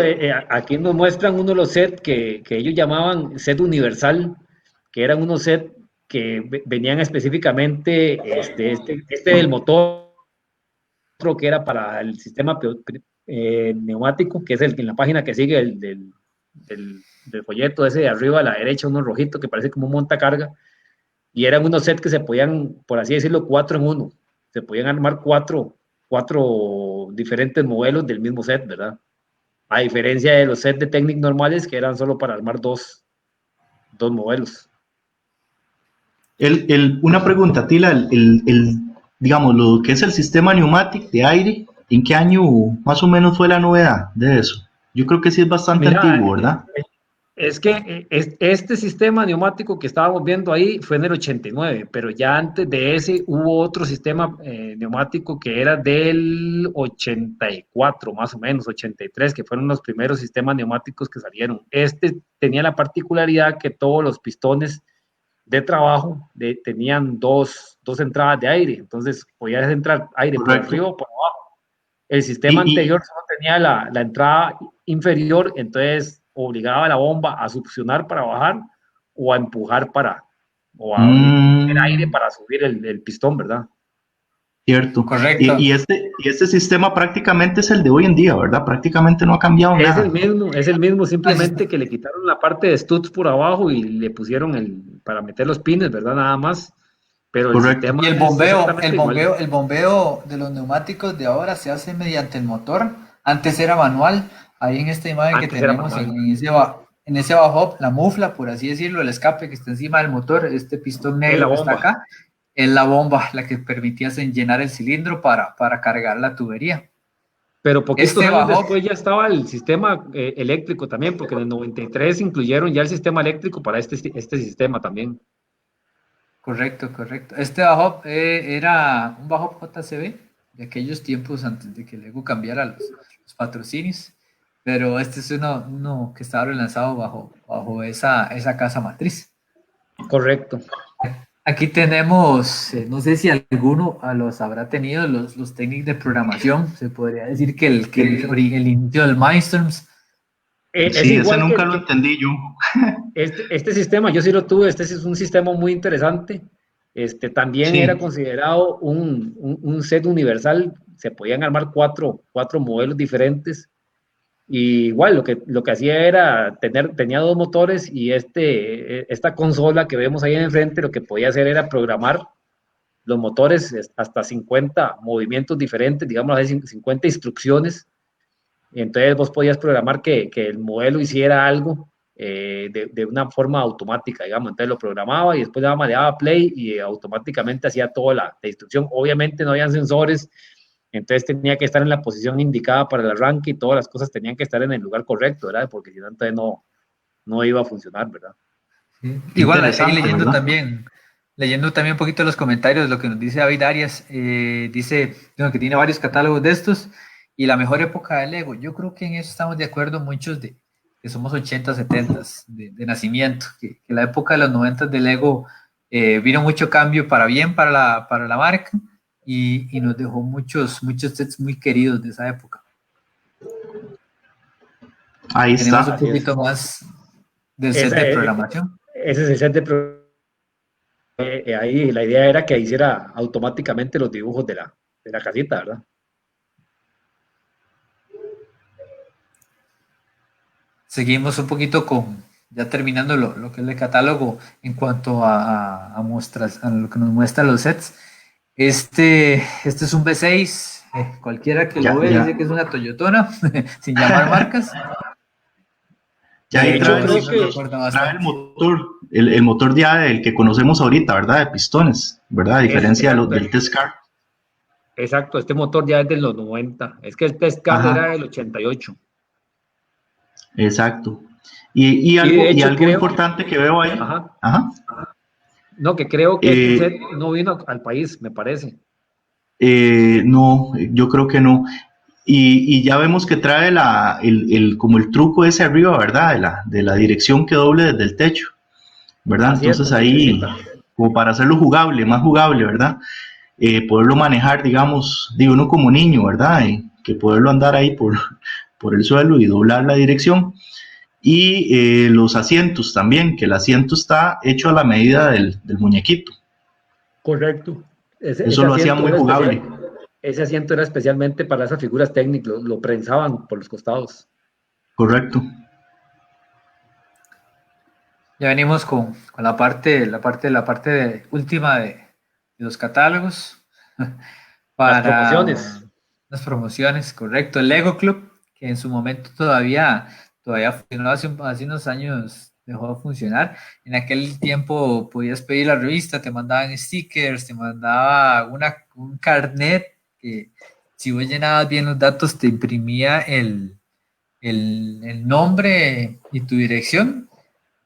aquí nos muestran uno de los sets que ellos llamaban set universal, que eran unos sets que venían específicamente del motor, que era para el sistema neumático, que es en la página que sigue del folleto ese de arriba a la derecha, uno rojito que parece como un montacarga, y eran unos sets que se podían, por así decirlo, 4 en 1. Se podían armar cuatro diferentes modelos del mismo set, ¿verdad? A diferencia de los sets de Technic normales que eran solo para armar dos modelos. Una pregunta, Tila, digamos, lo que es el sistema neumático de aire, ¿en qué año más o menos fue la novedad de eso? Yo creo que sí es bastante antiguo, ¿verdad? Es que este sistema neumático que estábamos viendo ahí fue en el 89, pero ya antes de ese hubo otro sistema neumático que era del 84, más o menos, 83, que fueron los primeros sistemas neumáticos que salieron. Este tenía la particularidad que todos los pistones de trabajo tenían dos entradas de aire, entonces podías entrar aire por arriba o por abajo. El sistema anterior solo tenía la entrada inferior, entonces obligaba a la bomba a succionar para bajar o a empujar o a meter aire para subir el pistón, ¿verdad? Cierto. Correcto. Y este sistema prácticamente es el de hoy en día, ¿verdad? Prácticamente no ha cambiado nada. Es el mismo, simplemente que le quitaron la parte de studs por abajo y le pusieron para meter los pines, ¿verdad? Nada más. Pero correcto. Y el bombeo de los neumáticos de ahora se hace mediante el motor. Antes era manual. Ahí en esta imagen que tenemos en en ese bajo, la mufla, por así decirlo, el escape que está encima del motor, este pistón negro que está acá, es la bomba, la que permitía llenar el cilindro para cargar la tubería. Pero poquitos años después ya estaba el sistema eléctrico también, porque en el 93 incluyeron ya el sistema eléctrico para este sistema también. Correcto, correcto. Este bajo era un bajo JCB de aquellos tiempos antes de que Lego cambiara los patrocinios, pero este es uno que estaba relanzado bajo esa casa matriz. Correcto. Aquí tenemos, no sé si alguno los habrá tenido, los técnicos de programación. Se podría decir que el inicio del Mindstorms. Sí, ese nunca lo entendí yo. Este sistema, yo sí lo tuve, este es un sistema muy interesante. También era considerado un set universal, se podían armar cuatro modelos diferentes. Y igual lo que hacía era tenía dos motores y esta consola que vemos ahí en el frente lo que podía hacer era programar los motores hasta 50 movimientos diferentes, digamos así, 50 instrucciones. Y entonces vos podías programar que el modelo hiciera algo de una forma automática, digamos. Entonces lo programaba y después le daba play y automáticamente hacía toda la instrucción. Obviamente no habían sensores, entonces tenía que estar en la posición indicada para el arranque y todas las cosas tenían que estar en el lugar correcto, ¿verdad? Porque si no, entonces no iba a funcionar, ¿verdad? Sí. Igual, ahí leyendo también un poquito los comentarios, lo que nos dice David Arias, dice que tiene varios catálogos de estos y la mejor época de Lego. Yo creo que en eso estamos de acuerdo muchos que somos 80, 70 de nacimiento, que la época de los 90 de Lego vino mucho cambio para bien para la marca. Y nos dejó muchos sets muy queridos de esa época. Ahí Tenemos está. un poquito más del set de programación. Ese es el set de programación. Ahí la idea era que hiciera automáticamente los dibujos de la casita, ¿verdad? Seguimos un poquito ya terminando lo que es el catálogo en cuanto a muestras, a lo que nos muestra los sets. Este es un V6, cualquiera que lo vea dice que es una Toyotona, sin llamar marcas. Ya ahí trae el motor ya el que conocemos ahorita, ¿verdad? De pistones, ¿verdad? A diferencia del Test Car. Exacto, este motor ya es de los 90, es que el Test Car era del 88. Exacto. Y algo importante que veo ahí. Ajá. No, que creo que este set no vino al país, me parece. No, yo creo que no. Y ya vemos que trae como el truco ese arriba, ¿verdad? De la dirección que doble desde el techo, ¿verdad? Entonces ahí, como para hacerlo más jugable, ¿verdad? Poderlo manejar, digamos, uno como niño, ¿verdad? Que poderlo andar ahí por el suelo y doblar la dirección. Y los asientos también, que el asiento está hecho a la medida del muñequito. Correcto. Eso lo hacía muy jugable. Ese asiento era especialmente para esas figuras técnicas, lo prensaban por los costados. Correcto. Ya venimos con la parte última de los catálogos. Para las promociones, correcto. El Lego Club, que en su momento todavía funcionó hace unos años, dejó de funcionar. En aquel tiempo podías pedir la revista, te mandaban stickers, te mandaba un carnet que si vos llenabas bien los datos te imprimía el nombre y tu dirección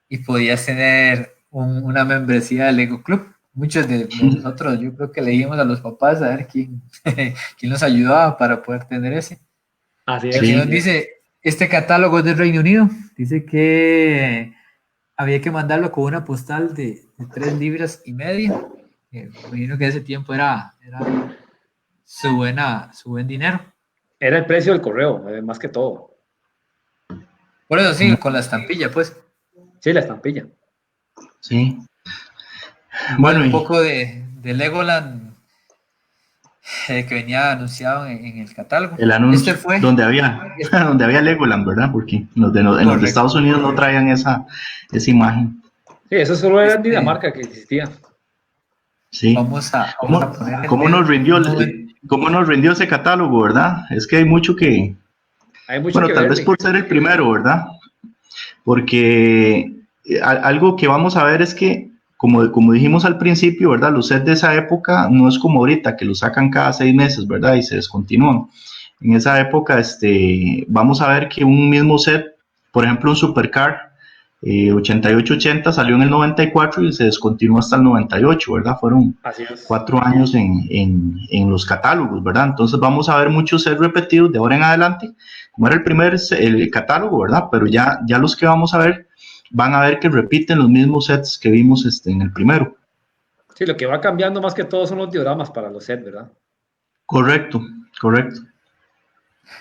y podías tener una membresía del Lego Club. Muchos de nosotros, yo creo que le dijimos a los papás a ver quién nos ayudaba para poder tener ese. Así es. Aquí nos dice, este catálogo es del Reino Unido, dice que había que mandarlo con una postal de 3,5 libras. Me imagino que ese tiempo era su buen dinero. Era el precio del correo, más que todo. Por eso sí, con la estampilla, pues. Sí, la estampilla. Sí. Bueno, un poco de Legoland que venía anunciado en el catálogo. El anuncio fue donde había Legoland, ¿verdad? Porque en los de Estados Unidos no traían esa imagen. Sí, eso solo era en Dinamarca que existía. Sí. ¿Cómo nos rindió ese catálogo, verdad? Es que hay mucho que... tal vez por ser el primero, ¿verdad? porque algo que vamos a ver es que, como dijimos al principio, ¿verdad? Los sets de esa época no es como ahorita, que los sacan cada 6 meses, ¿verdad? Y se descontinúan. En esa época, vamos a ver que un mismo set, por ejemplo, un Supercar 88-80 salió en el 94 y se descontinuó hasta el 98, ¿verdad? Fueron 4 años en los catálogos, ¿verdad? Entonces vamos a ver muchos sets repetidos de ahora en adelante, como era el catálogo, ¿verdad? Pero ya los que vamos a ver, van a ver que repiten los mismos sets que vimos en el primero. Sí, lo que va cambiando más que todo son los dioramas para los sets, ¿verdad? Correcto.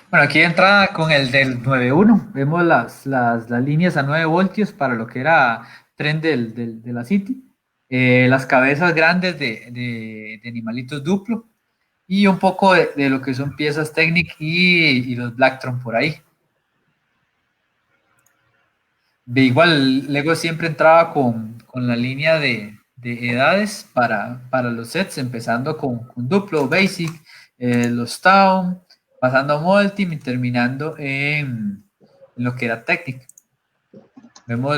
Bueno, aquí de entrada con el del 9.1, vemos las líneas a 9 voltios para lo que era tren de la City, las cabezas grandes de animalitos duplo y un poco de lo que son piezas Technic y los Blacktron por ahí. De igual, Lego siempre entraba con la línea de edades para los sets, empezando con duplo, basic, los town, pasando a multi y terminando en lo que era Technic. Vemos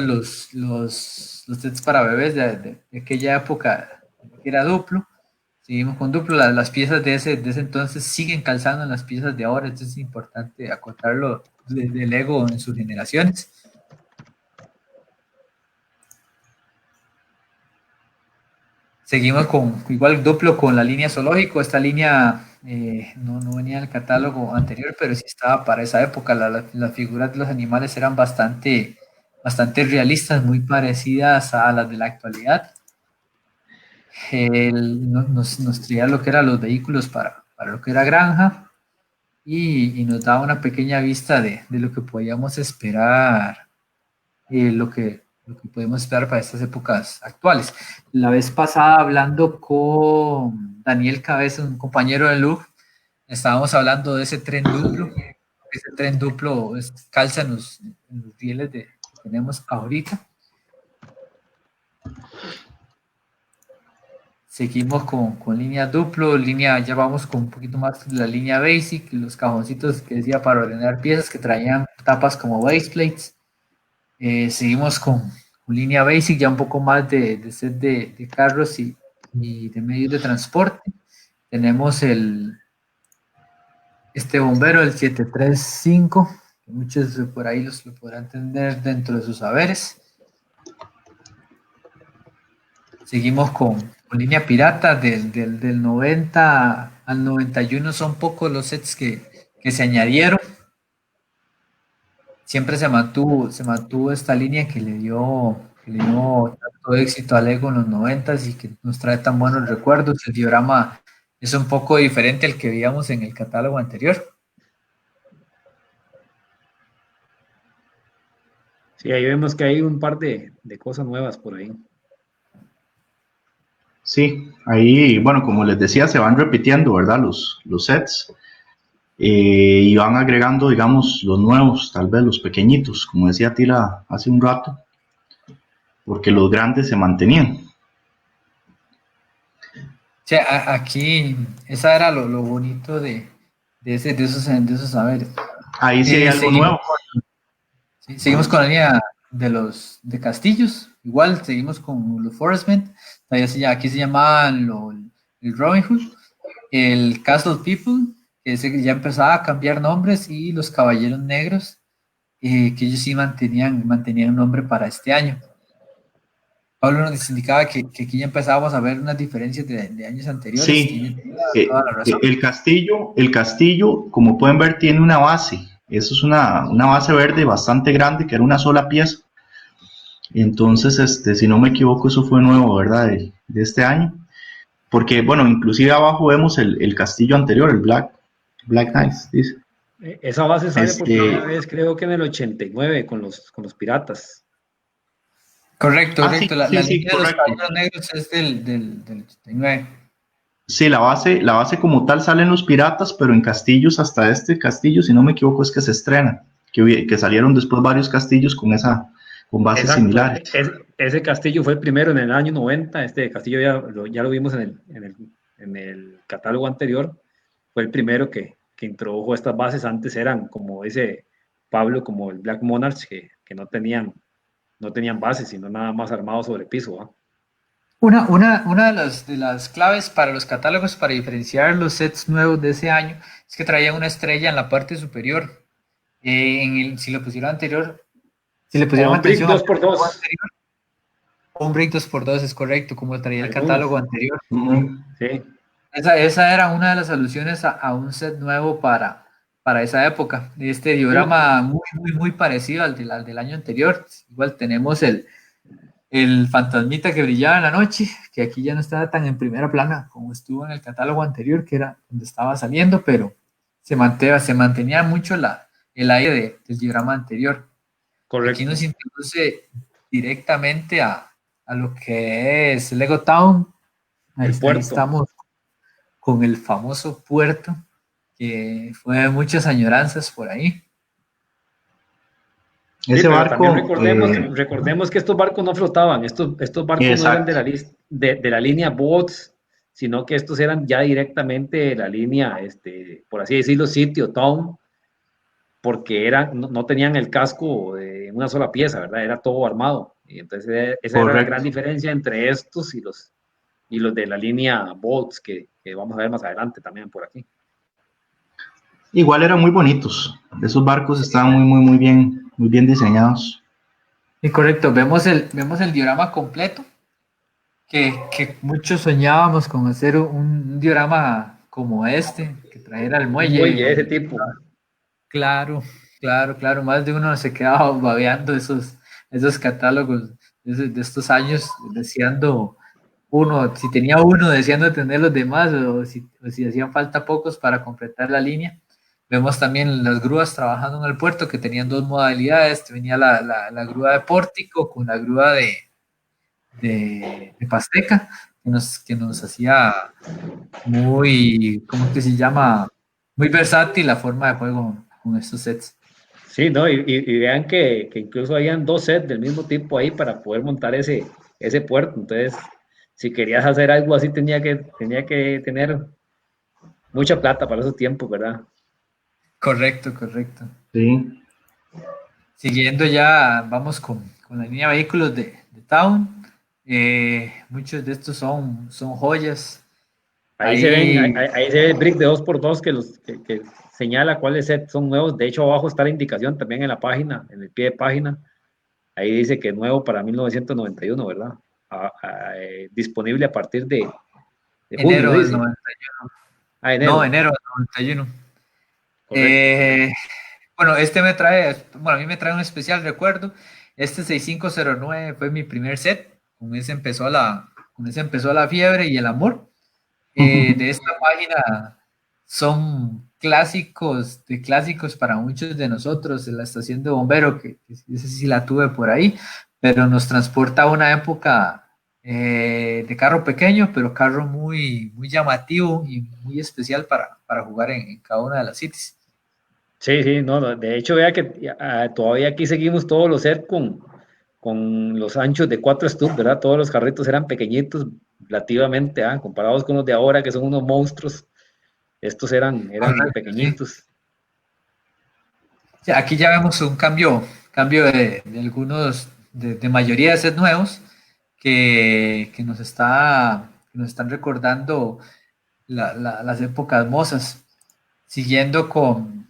los sets para bebés de aquella época que era duplo. Seguimos con duplo. Las piezas de ese entonces siguen calzando en las piezas de ahora. Entonces es importante acotarlo de Lego en sus generaciones. Seguimos con igual duplo con la línea zoológico. Esta línea no venía en el catálogo anterior, pero sí estaba para esa época. Las figuras de los animales eran bastante realistas, muy parecidas a las de la actualidad. Nos traía lo que eran los vehículos para lo que era granja y nos daba una pequeña vista de lo que podíamos esperar, lo que podemos esperar para estas épocas actuales. La vez pasada, hablando con Daniel Cabeza, un compañero de Louvre, estábamos hablando de ese tren duplo. Ese tren duplo calza en los rieles que tenemos ahorita. Seguimos con línea duplo, ya vamos con un poquito más de la línea basic, los cajoncitos que decía para ordenar piezas que traían tapas como base plates. Seguimos con línea basic, ya un poco más de set de carros y de medios de transporte. Tenemos este bombero, el 735, que muchos por ahí lo podrán tener dentro de sus saberes. Seguimos con línea pirata, del 90 al 91 son pocos los sets que se añadieron. Siempre se mantuvo esta línea que le dio tanto éxito a Lego en los 90s y que nos trae tan buenos recuerdos. El diorama es un poco diferente al que veíamos en el catálogo anterior. Sí, ahí vemos que hay un par de cosas nuevas por ahí. Sí, ahí, bueno, como les decía, se van repitiendo, ¿verdad? Los sets. Y van agregando, digamos, los nuevos, tal vez los pequeñitos, como decía Tila hace un rato, porque los grandes se mantenían. Sí, aquí, esa era lo bonito de esos saberes. Ahí sí hay algo nuevo. Sí, seguimos con la línea de castillos, igual seguimos con los Forestmen, aquí se llamaban el Robin Hood, el Castle People, que ya empezaba a cambiar nombres, y los Caballeros Negros, que ellos sí mantenían un nombre para este año. Pablo nos indicaba que aquí ya empezábamos a ver unas diferencias de años anteriores. Sí, toda la razón. El castillo, como pueden ver, tiene una base. Eso es una base verde bastante grande, que era una sola pieza. Entonces, si no me equivoco, eso fue nuevo, ¿verdad? De este año. Porque, bueno, inclusive abajo vemos el castillo anterior, el Black Knights, dice. Esa base sale por primera vez, creo que en el 89, con los piratas. Correcto. La línea correcto. de los Caballeros Negros es del 89. Sí, la base como tal sale en los piratas, pero en castillos, hasta este castillo, si no me equivoco, es que se estrena. Que salieron después varios castillos con bases similares. Ese castillo fue el primero en el año 90. Este castillo ya lo vimos en el catálogo anterior. Fue el primero que introdujo estas bases. Antes eran, como dice Pablo, como el Black Monarch, que no tenían bases, sino nada más armados sobre piso, ¿va? Una de las claves para los catálogos para diferenciar los sets nuevos de ese año es que traían una estrella en la parte superior. Si le pusieron anterior, si le pusieron Un brick atención al 2x2. anterior, un brick 2x2 es correcto, como traía el Algunos. catálogo anterior. Sí. Esa era una de las alusiones a un set nuevo para esa época. Este diorama muy parecido al del año anterior. Igual tenemos el fantasmita que brillaba en la noche, que aquí ya no estaba tan en primera plana como estuvo en el catálogo anterior, que era donde estaba saliendo, pero se mantenía mucho el aire del diorama anterior. Correcto. Aquí nos introduce directamente a lo que es Lego Town. Ahí estamos con el famoso puerto, que fue de muchas añoranzas por ahí. Ese barco. Recordemos que estos barcos no flotaban, estos barcos no eran de la línea boats, sino que estos eran ya directamente de la línea, por así decirlo, sitio, town, porque no tenían el casco de una sola pieza, ¿verdad? Era todo armado. Y entonces esa era la gran diferencia entre estos y los de la línea boats, que vamos a ver más adelante también por aquí. Igual eran muy bonitos. Esos barcos estaban muy bien diseñados. Y correcto, vemos el diorama completo, que muchos soñábamos con hacer un diorama como este, que trajera el muelle. Un muelle de ese tipo. Claro. Más de uno se quedaba babeando esos catálogos de estos años, deseando si tenía uno, deseando tener los demás, o si hacían falta pocos para completar la línea. Vemos también las grúas trabajando en el puerto, que tenían dos modalidades. Venía la grúa de pórtico con la grúa de pasteca, que nos hacía muy, ¿cómo que se llama? Muy versátil la forma de juego con estos sets. Sí, ¿no? Y vean que incluso habían dos sets del mismo tipo ahí para poder montar ese puerto. Entonces, si querías hacer algo así, tenía que tener mucha plata para esos tiempos, ¿verdad? Correcto. Sí. Siguiendo ya, vamos con la línea de vehículos de Town. Muchos de estos son joyas. Ahí se ve el brick de 2x2 que señala cuáles sets son nuevos. De hecho, abajo está la indicación también en la página, en el pie de página. Ahí dice que es nuevo para 1991, ¿verdad? Disponible a partir de enero junio, del 91. Enero. No, enero del 91. Bueno, a mí me trae un especial recuerdo. Este 6509 fue mi primer set. Con ese empezó la fiebre y el amor. De esta página son clásicos de clásicos para muchos de nosotros. La estación de bombero, que esa sí la tuve por ahí, pero nos transporta a una época de carro pequeño, pero carro muy llamativo y muy especial para jugar en cada una de las cities. Sí, no, de hecho, vea que todavía aquí seguimos todos los sets con los anchos de 4 stubs, ¿verdad? Todos los carritos eran pequeñitos relativamente, comparados con los de ahora, que son unos monstruos. Estos eran pequeñitos. Sí, aquí ya vemos un cambio de algunos, de mayoría de sets nuevos que nos están recordando las épocas mozas. Siguiendo con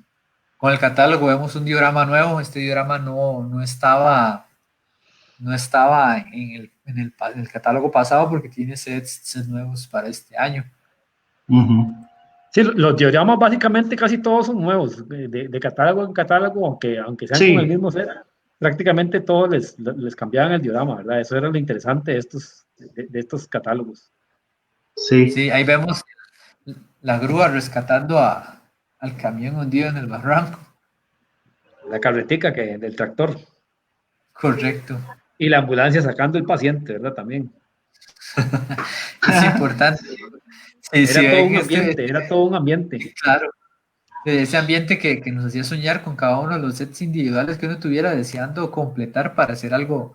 el catálogo, vemos un diorama nuevo. Este diorama no estaba en el catálogo pasado porque tiene sets nuevos para este año. Sí, los dioramas básicamente casi todos son nuevos, de catálogo en catálogo, aunque sean con el mismo set, prácticamente todos les cambiaban el diorama, ¿verdad? Eso era lo interesante de estos catálogos. Sí, ahí vemos la grúa rescatando al camión hundido en el barranco. La carretica del tractor. Correcto. Y la ambulancia sacando el paciente, ¿verdad? También. Es importante. Era todo un ambiente. Claro. Ese ambiente que nos hacía soñar con cada uno de los sets individuales que uno tuviera deseando completar para hacer algo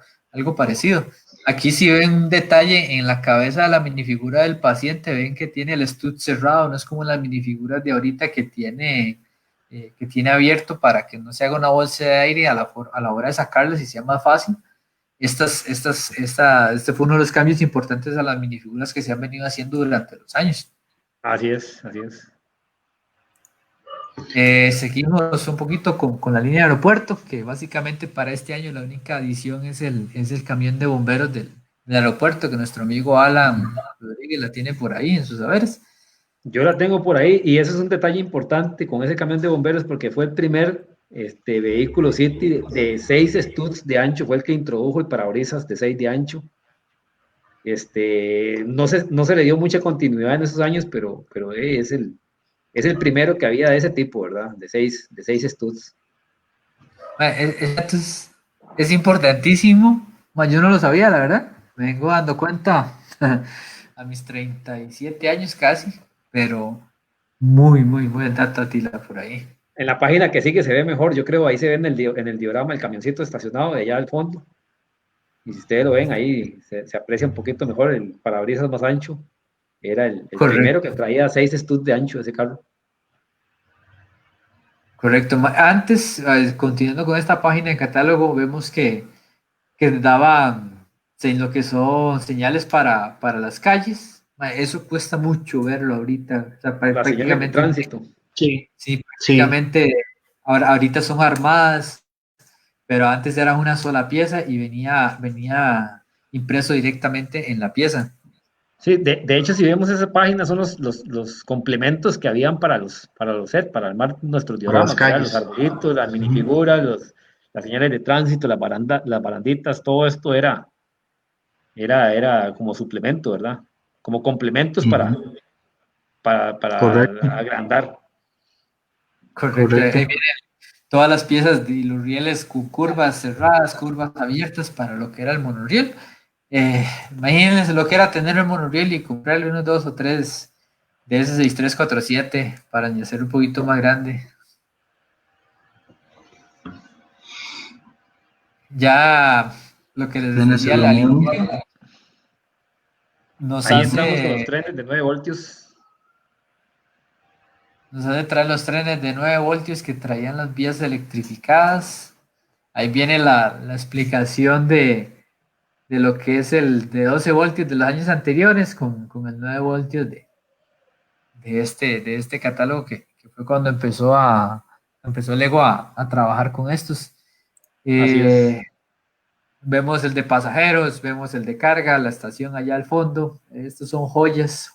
parecido. Aquí si ven un detalle en la cabeza de la minifigura del paciente, ven que tiene el stud cerrado, no es como las minifiguras de ahorita que tiene que tiene abierto para que no se haga una bolsa de aire a la hora de sacarlas y sea más fácil. Este fue uno de los cambios importantes a las minifiguras que se han venido haciendo durante los años. Así es, así es. Seguimos un poquito con la línea de aeropuerto, que básicamente para este año la única adición es el camión de bomberos del aeropuerto, que nuestro amigo Alan Rodríguez la tiene por ahí en sus saberes. Yo la tengo por ahí y ese es un detalle importante con ese camión de bomberos porque fue el primer vehículo City de 6 studs de ancho, fue el que introdujo el parabrisas de 6 de ancho. No se le dio mucha continuidad en esos años, pero es el primero que había de ese tipo, ¿verdad? De 6 studs. Es importantísimo. Yo no lo sabía, la verdad. Me vengo dando cuenta a mis 37 años casi, pero muy buen dato, Atila, por ahí. En la página que sigue se ve mejor, yo creo, ahí se ve en el diorama el camioncito estacionado de allá al fondo. Y si ustedes lo ven, ahí se aprecia un poquito mejor el parabrisas más ancho. Era el primero que traía 6 studs de ancho ese carro. Correcto. Antes, continuando con esta página de catálogo, vemos que daba lo que son señales para las calles. Eso cuesta mucho verlo ahorita. O sea, La señal de tránsito. Sí, prácticamente ahorita son armadas, pero antes era una sola pieza y venía impreso directamente en la pieza. Sí, de hecho, si vemos esa página, son los complementos que habían para los sets, para armar nuestros dioramas, los arbolitos, las minifiguras, las señales de tránsito, las baranditas, todo esto era como suplemento, ¿verdad? Como complementos para agrandar. Correcto. Ahí vienen todas las piezas de los rieles con curvas cerradas, curvas abiertas para lo que era el monorriel. Imagínense lo que era tener el monorriel y comprarle unos 2 o 3 de ese 6347 para hacer un poquito más grande. Ya lo que les decía, la línea ahí entramos con los trenes de 9 voltios. Nos hace traer los trenes de 9 voltios que traían las vías electrificadas. Ahí viene la explicación de lo que es el de 12 voltios de los años anteriores con el 9 voltios de este catálogo que fue cuando empezó Lego a trabajar con estos. Vemos el de pasajeros, vemos el de carga, la estación allá al fondo. Estos son joyas.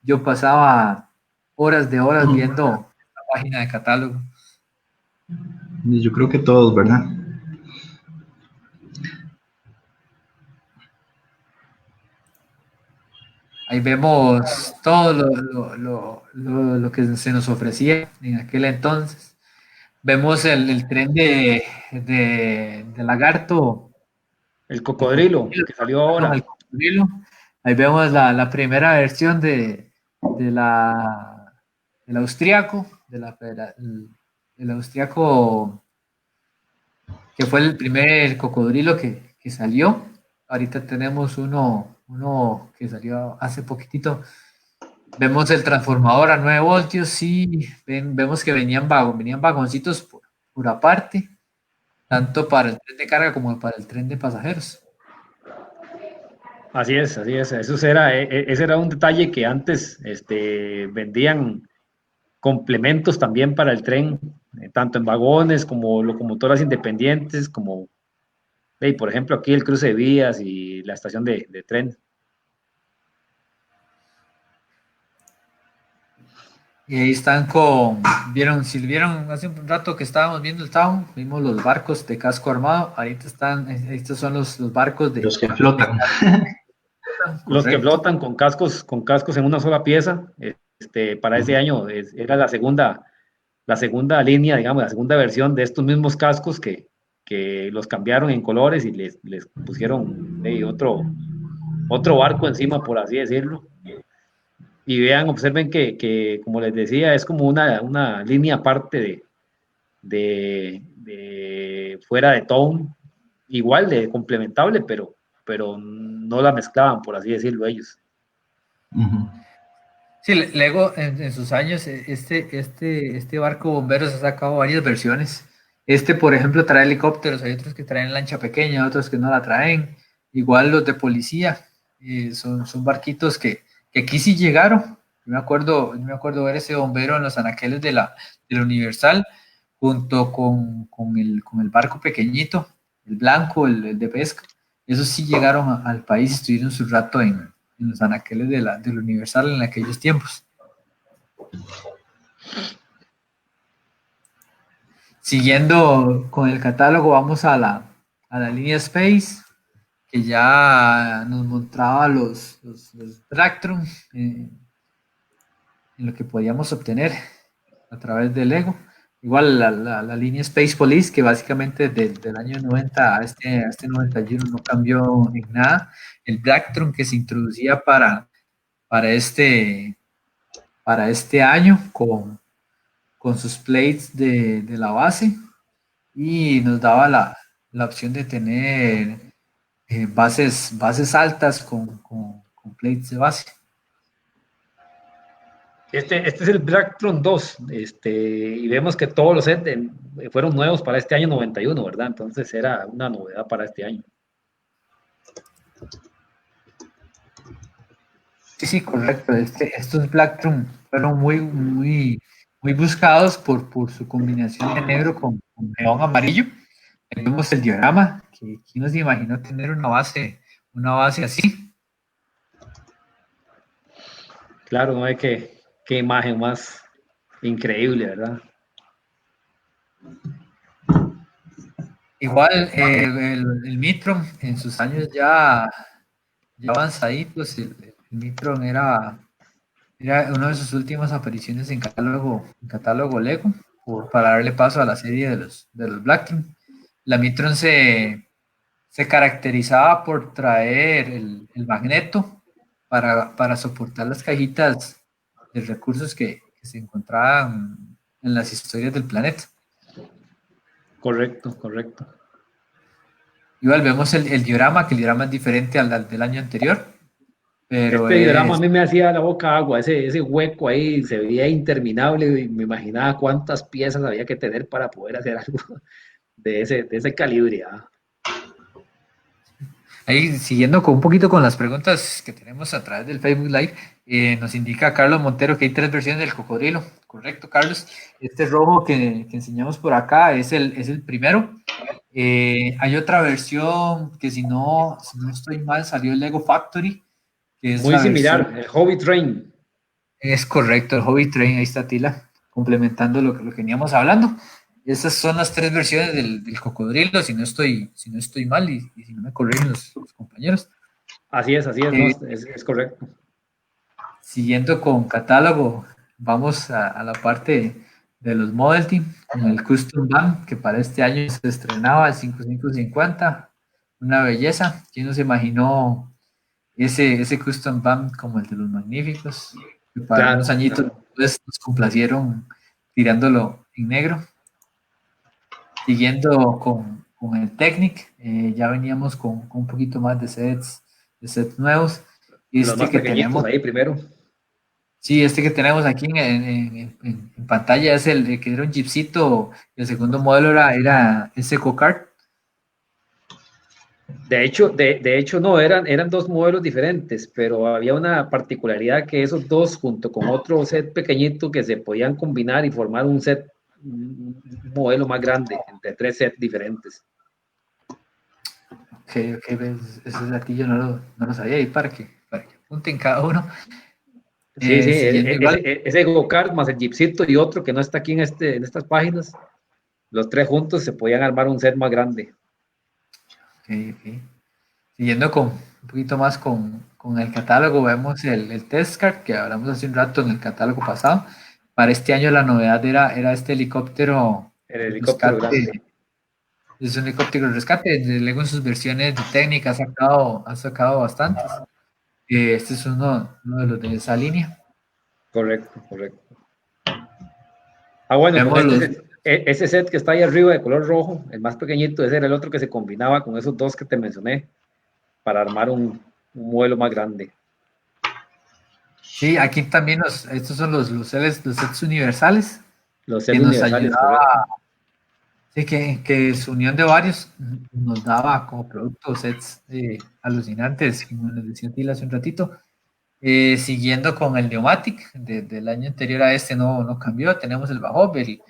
Yo pasaba horas viendo la página de catálogo. Yo creo que todos, ¿verdad? Ahí vemos todo lo que se nos ofrecía en aquel entonces. Vemos el tren de Lagarto. El cocodrilo, que salió ahora. El cocodrilo. Ahí vemos la primera versión del austriaco, el austriaco, que fue el primer cocodrilo que salió. Ahorita tenemos uno que salió hace poquitito. Vemos el transformador a 9 voltios, sí, vemos que venían vagoncitos por aparte, tanto para el tren de carga como para el tren de pasajeros. Así es, ese era un detalle que antes vendían complementos también para el tren, tanto en vagones como locomotoras independientes, como, por ejemplo, aquí el cruce de vías y la estación de tren. Y ahí están si vieron hace un rato que estábamos viendo el town, vimos los barcos de casco armado, ahorita estos son los barcos de... Los que flotan. Los que flotan con cascos en una sola pieza. Para ese año era la segunda línea, digamos, la segunda versión de estos mismos cascos que los cambiaron en colores y les pusieron otro barco encima, por así decirlo. Y vean, observen que como les decía, es como una línea aparte de fuera de tone, igual de complementable, pero no la mezclaban, por así decirlo, ellos. Sí, Lego en sus años, este barco bomberos ha sacado varias versiones. Por ejemplo, trae helicópteros, hay otros que traen lancha pequeña, otros que no la traen. Igual los de policía, son barquitos que aquí sí llegaron. Yo me acuerdo ver ese bombero en los anaqueles de la Universal, junto con el barco pequeñito, el blanco, el de pesca. Esos sí llegaron al país y estuvieron su rato en los anaqueles de la Universal en aquellos tiempos. Siguiendo con el catálogo, vamos a la línea Space, que ya nos mostraba los Dractron, en lo que podíamos obtener a través del Lego. Igual la línea Space Police, que básicamente desde el año 90 a este 91 no cambió en nada. El Dractron que se introducía para este, para este año con sus plates de la base, y nos daba la opción de tener bases altas con plates de base. Este es el Blacktron 2, y vemos que todos los sets fueron nuevos para este año 91, ¿verdad? Entonces era una novedad para este año. Sí, sí, correcto. Estos Blacktron fueron muy buscados por su combinación de negro con neón amarillo. Ahí vemos el diorama, que quién nos imaginó tener una base así. Claro, no hay qué imagen más increíble, ¿verdad? Igual el Mitron en sus años ya avanzaditos, el Mitron era una de sus últimas apariciones en catálogo Lego, para darle paso a la serie de los Blacktron. La Mitron se caracterizaba por traer el magneto para soportar las cajitas de recursos que se encontraban en las historias del planeta. Correcto, correcto. Igual vemos el diorama, que el diorama es diferente al del año anterior, pero Este diorama a mí me hacía la boca agua, ese hueco ahí se veía interminable y me imaginaba cuántas piezas había que tener para poder hacer algo de ese calibre. ahí, siguiendo con un poquito con las preguntas que tenemos a través del Facebook Live, nos indica Carlos Montero que hay 3 versiones del cocodrilo. Correcto, Carlos. Este rojo que enseñamos por acá es el primero. Hay otra versión que, si no estoy mal, salió el Lego Factory, que es Muy la versión. similar, el Hobby Train. Es correcto, el Hobby Train. Ahí está Tila, complementando lo que veníamos hablando. Esas son las 3 versiones del cocodrilo, si no estoy mal, y si no me corrigen los compañeros. Así es, no, es correcto. Siguiendo con catálogo, vamos a la parte de los Model Team, con el Custom Van, que para este año se estrenaba el 5550. Una belleza. ¿Quién nos imaginó ese Custom Van como el de los Magníficos? Que para Claro, unos añitos después nos complacieron tirándolo en negro. Siguiendo con el Technic, ya veníamos con un poquito más de sets nuevos. los más Que pequeñitos tenemos. ahí primero. Sí, que tenemos aquí en pantalla es el que era un Jeepcito. El segundo modelo era ese Go-Kart. De hecho no, eran dos modelos diferentes, pero había una particularidad que esos dos, junto con otro set pequeñito, que se podían combinar y formar un modelo más grande, entre 3 sets diferentes. Ok, ese latillo no lo sabía, y para que apunten cada uno. Sí, Siguiendo igual. ese go-kart más el jeepcito y otro que no está aquí en estas páginas, los 3 juntos se podían armar un set más grande. Ok. Siguiendo un poquito más con el catálogo, vemos el Test Car que hablamos hace un rato en el catálogo pasado. Para este año la novedad era este helicóptero. El helicóptero grande. Es un helicóptero de rescate. Luego en sus versiones de técnica ha sacado bastantes. Este es uno de los de esa línea. Correcto. Bueno, con ese set que está ahí arriba de color rojo, el más pequeñito, ese era el otro que se combinaba con esos dos que te mencioné para armar un modelo más grande. Sí, aquí también estos son los sets universales. Los que sets nos universales, ayudaba, sí, que su unión de varios nos daba como producto sets alucinantes, como les decía Tila hace un ratito. Siguiendo con el Pneumatic, del año anterior a este no cambió, tenemos el Bajop, el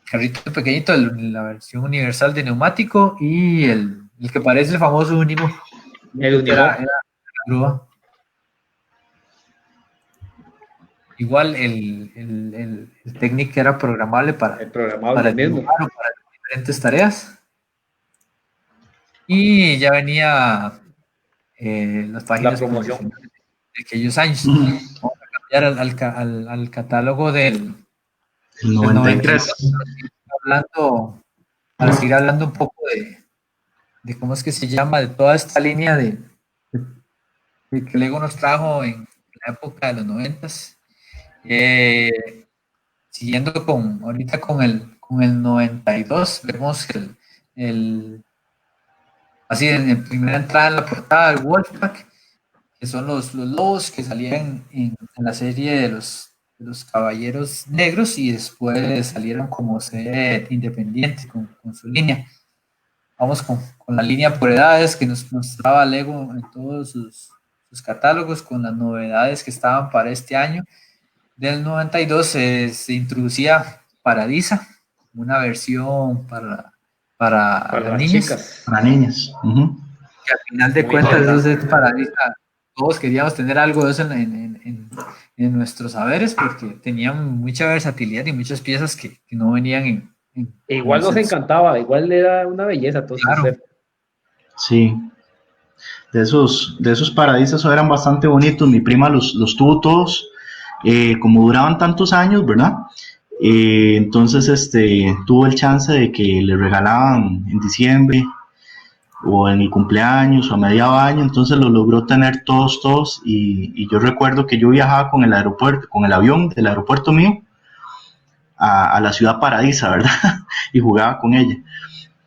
carrito pequeñito, la versión universal de neumático y el que parece el famoso Unimo, el era Unimog, la grúa. Igual el Technic era programable el programable, para el mismo. dibujar o para diferentes tareas. Y ya venía las La páginas promoción. promocionales de aquellos años. Ujú. Vamos a cambiar al catálogo El del 93. 92 hablando, para seguir hablando un poco de cómo es que se llama, de toda esta línea de que Lego nos trajo en la época de los 90s. Siguiendo ahorita con el 92, vemos así en primera entrada en la portada, el Wolfpack, que son los lobos que salían en la serie de los Caballeros Negros y después salieron como set independiente con su línea. Vamos con la línea por edades que nos mostraba Lego en todos sus catálogos, con las novedades que estaban para este año. Del 92 se introducía Paradisa, una versión para las Para las niñas, chicas. Para niñas. Ujú. que al final de Muy cuentas eso interesante. es Paradisa. Todos queríamos tener algo de eso en nuestros saberes porque tenían mucha versatilidad y muchas piezas que no venían E en igual los nos sets. encantaba, igual era una belleza todos sus Claro, sets. Sí, de esos paradisos eran bastante bonitos. Mi prima los tuvo todos, como duraban tantos años, ¿verdad? Entonces, tuvo el chance de que le regalaban en diciembre o en el cumpleaños o a medio año, entonces lo logró tener todos, y yo recuerdo que yo viajaba con el aeropuerto, con el avión del aeropuerto mío a la ciudad paradisa, ¿verdad? Y jugaba con ella.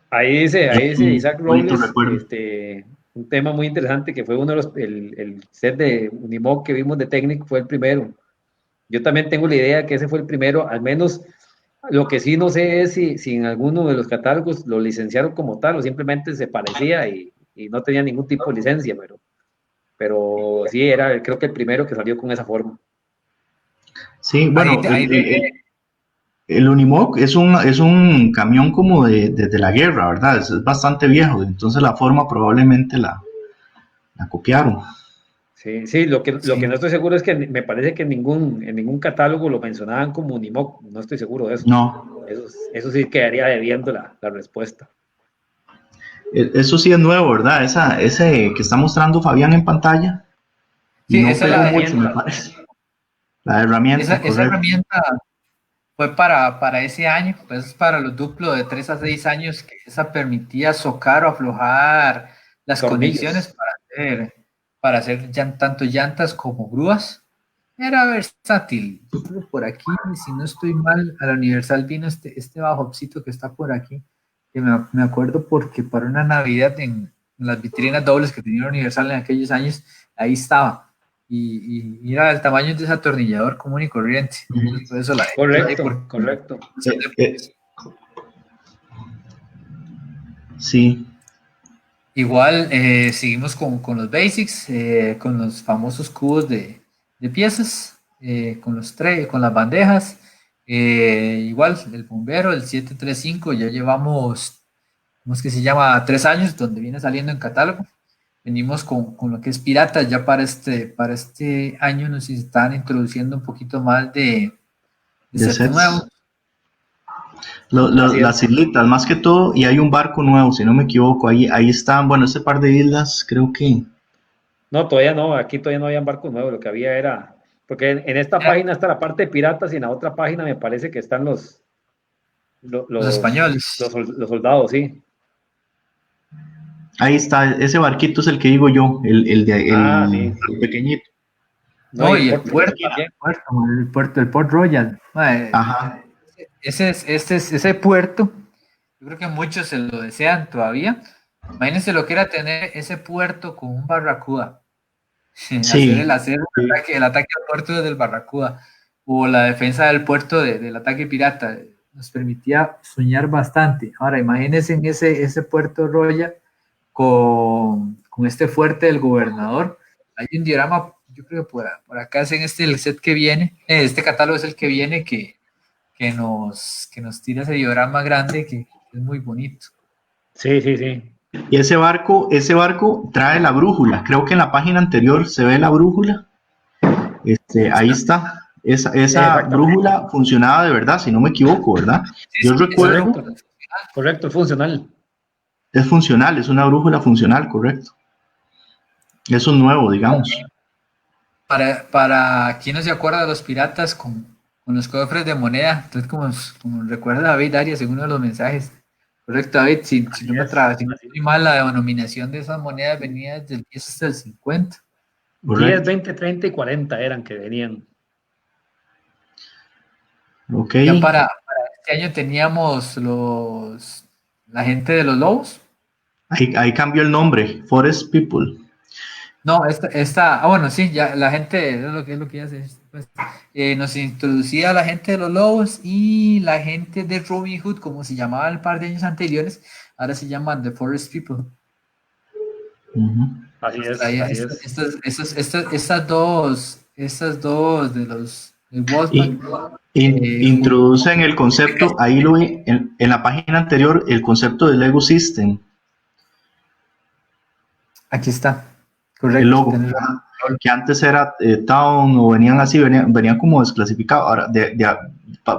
Ahí dice Un Isaac bonito Robles, recuerdo. un tema muy interesante que fue uno de el set de Unimog que vimos de Technic fue el primero. Yo también tengo la idea que ese fue el primero, al menos lo que sí no sé es si en alguno de los catálogos lo licenciaron como tal o simplemente se parecía y no tenía ningún tipo de licencia, pero sí era creo que el primero que salió con esa forma. Sí, ahí, bueno, ahí el Unimog es un camión como de la guerra, ¿verdad? Es bastante viejo, entonces la forma probablemente la copiaron. Sí, sí, lo que sí, no estoy seguro es que me parece que en ningún catálogo lo mencionaban como Unimog, no estoy seguro de eso. No, Eso sí quedaría debiendo la respuesta. eso sí es nuevo, ¿verdad? Ese que está mostrando Fabián en pantalla sí, no esa es pegó la mucho, me herramienta. parece. La herramienta, Esa correcto. herramienta fue para ese año, pues para los duplos de 3 a 6 años, que esa permitía socar o aflojar las conexiones Tornillos. para hacer tanto llantas como grúas. Era versátil. Yo creo que por aquí, si no estoy mal, a la Universal vino este bajopcito que está por aquí, que me acuerdo porque para una Navidad en las vitrinas dobles que tenía la Universal en aquellos años, ahí estaba. Y era el tamaño de ese atornillador común y corriente. Entonces, por eso la dejé Correcto, porque correcto. Eh, eh, sí, igual seguimos con los basics, con los famosos cubos de piezas, con los con las bandejas. Igual el bombero, el 735, ya llevamos, ¿cómo es que se llama? 3 años, donde viene saliendo en catálogo. Venimos con lo que es pirata, ya para este año nos están introduciendo un poquito más de de sets nuevos. sets. Así Las es. islitas, más que todo, y hay un barco nuevo, si no me equivoco. Ahí están, bueno, ese par de islas, creo que. No, todavía no, aquí todavía no había barcos nuevos, lo que había era, porque en esta página está la parte de piratas y en la otra página me parece que están Los españoles. los soldados, sí. Ahí está, ese barquito es el que digo yo, Ah, sí. el pequeñito. No, y No, el y el Port Royal puerto, también. el Port Royal. Ajá, Ese puerto, yo creo que muchos se lo desean todavía. Imagínense lo que era tener ese puerto con un barracuda. hacer el ataque al puerto del Barracuda o la defensa del puerto del ataque pirata. Nos permitía soñar bastante. Ahora, imagínense en ese puerto Roya con este fuerte del gobernador. Hay un diorama, yo creo que por acá es en el set que viene, este catálogo es el que viene, que nos tira ese diorama grande que es muy bonito. Sí, sí, sí. Y ese barco trae la brújula. Creo que en la página anterior se ve la brújula. Ahí está. Esa brújula funcionaba de verdad, si no me equivoco, ¿verdad? Sí, Yo recuerdo. Correcto, es funcional. Es funcional, es una brújula funcional, correcto. Eso es nuevo, digamos. Para quien no se acuerda de los piratas con los cofres de moneda, entonces como recuerda David Arias en uno de los mensajes. Correcto, David, si no me estoy mal, la denominación de esas monedas venía desde el 10 hasta el 50. Correcto. 10, 20, 30 y 40 eran que venían. Ok. Ya para este año teníamos la gente de los lobos. Ahí cambió el nombre, Forest People. No, bueno, sí, ya la gente, es lo que ya se, pues, nos introducía a la gente de los lobos y la gente de Robin Hood, como se llamaba el par de años anteriores, ahora se llaman The Forest People. Así es. Estas dos de los Wolfpack. Introducen el concepto, ahí lo vi en la página anterior, el concepto del Lego System. Aquí está, correcto. El logo, que antes era Town o venían así, venían como desclasificados. Ahora,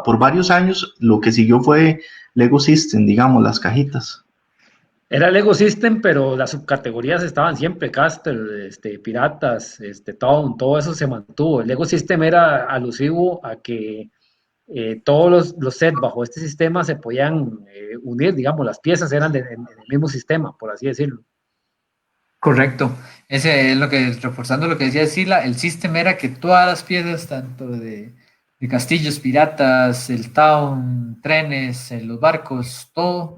por varios años, lo que siguió fue Lego System, digamos, las cajitas. Era Lego System, pero las subcategorías estaban siempre, Castle, Piratas, Town, todo eso se mantuvo. El Lego System era alusivo a que todos los sets bajo este sistema se podían unir, digamos, las piezas eran en el mismo sistema, por así decirlo. Correcto. Ese es reforzando lo que decía Sila, el sistema era que todas las piezas, tanto de castillos, piratas, el town, trenes, los barcos, todo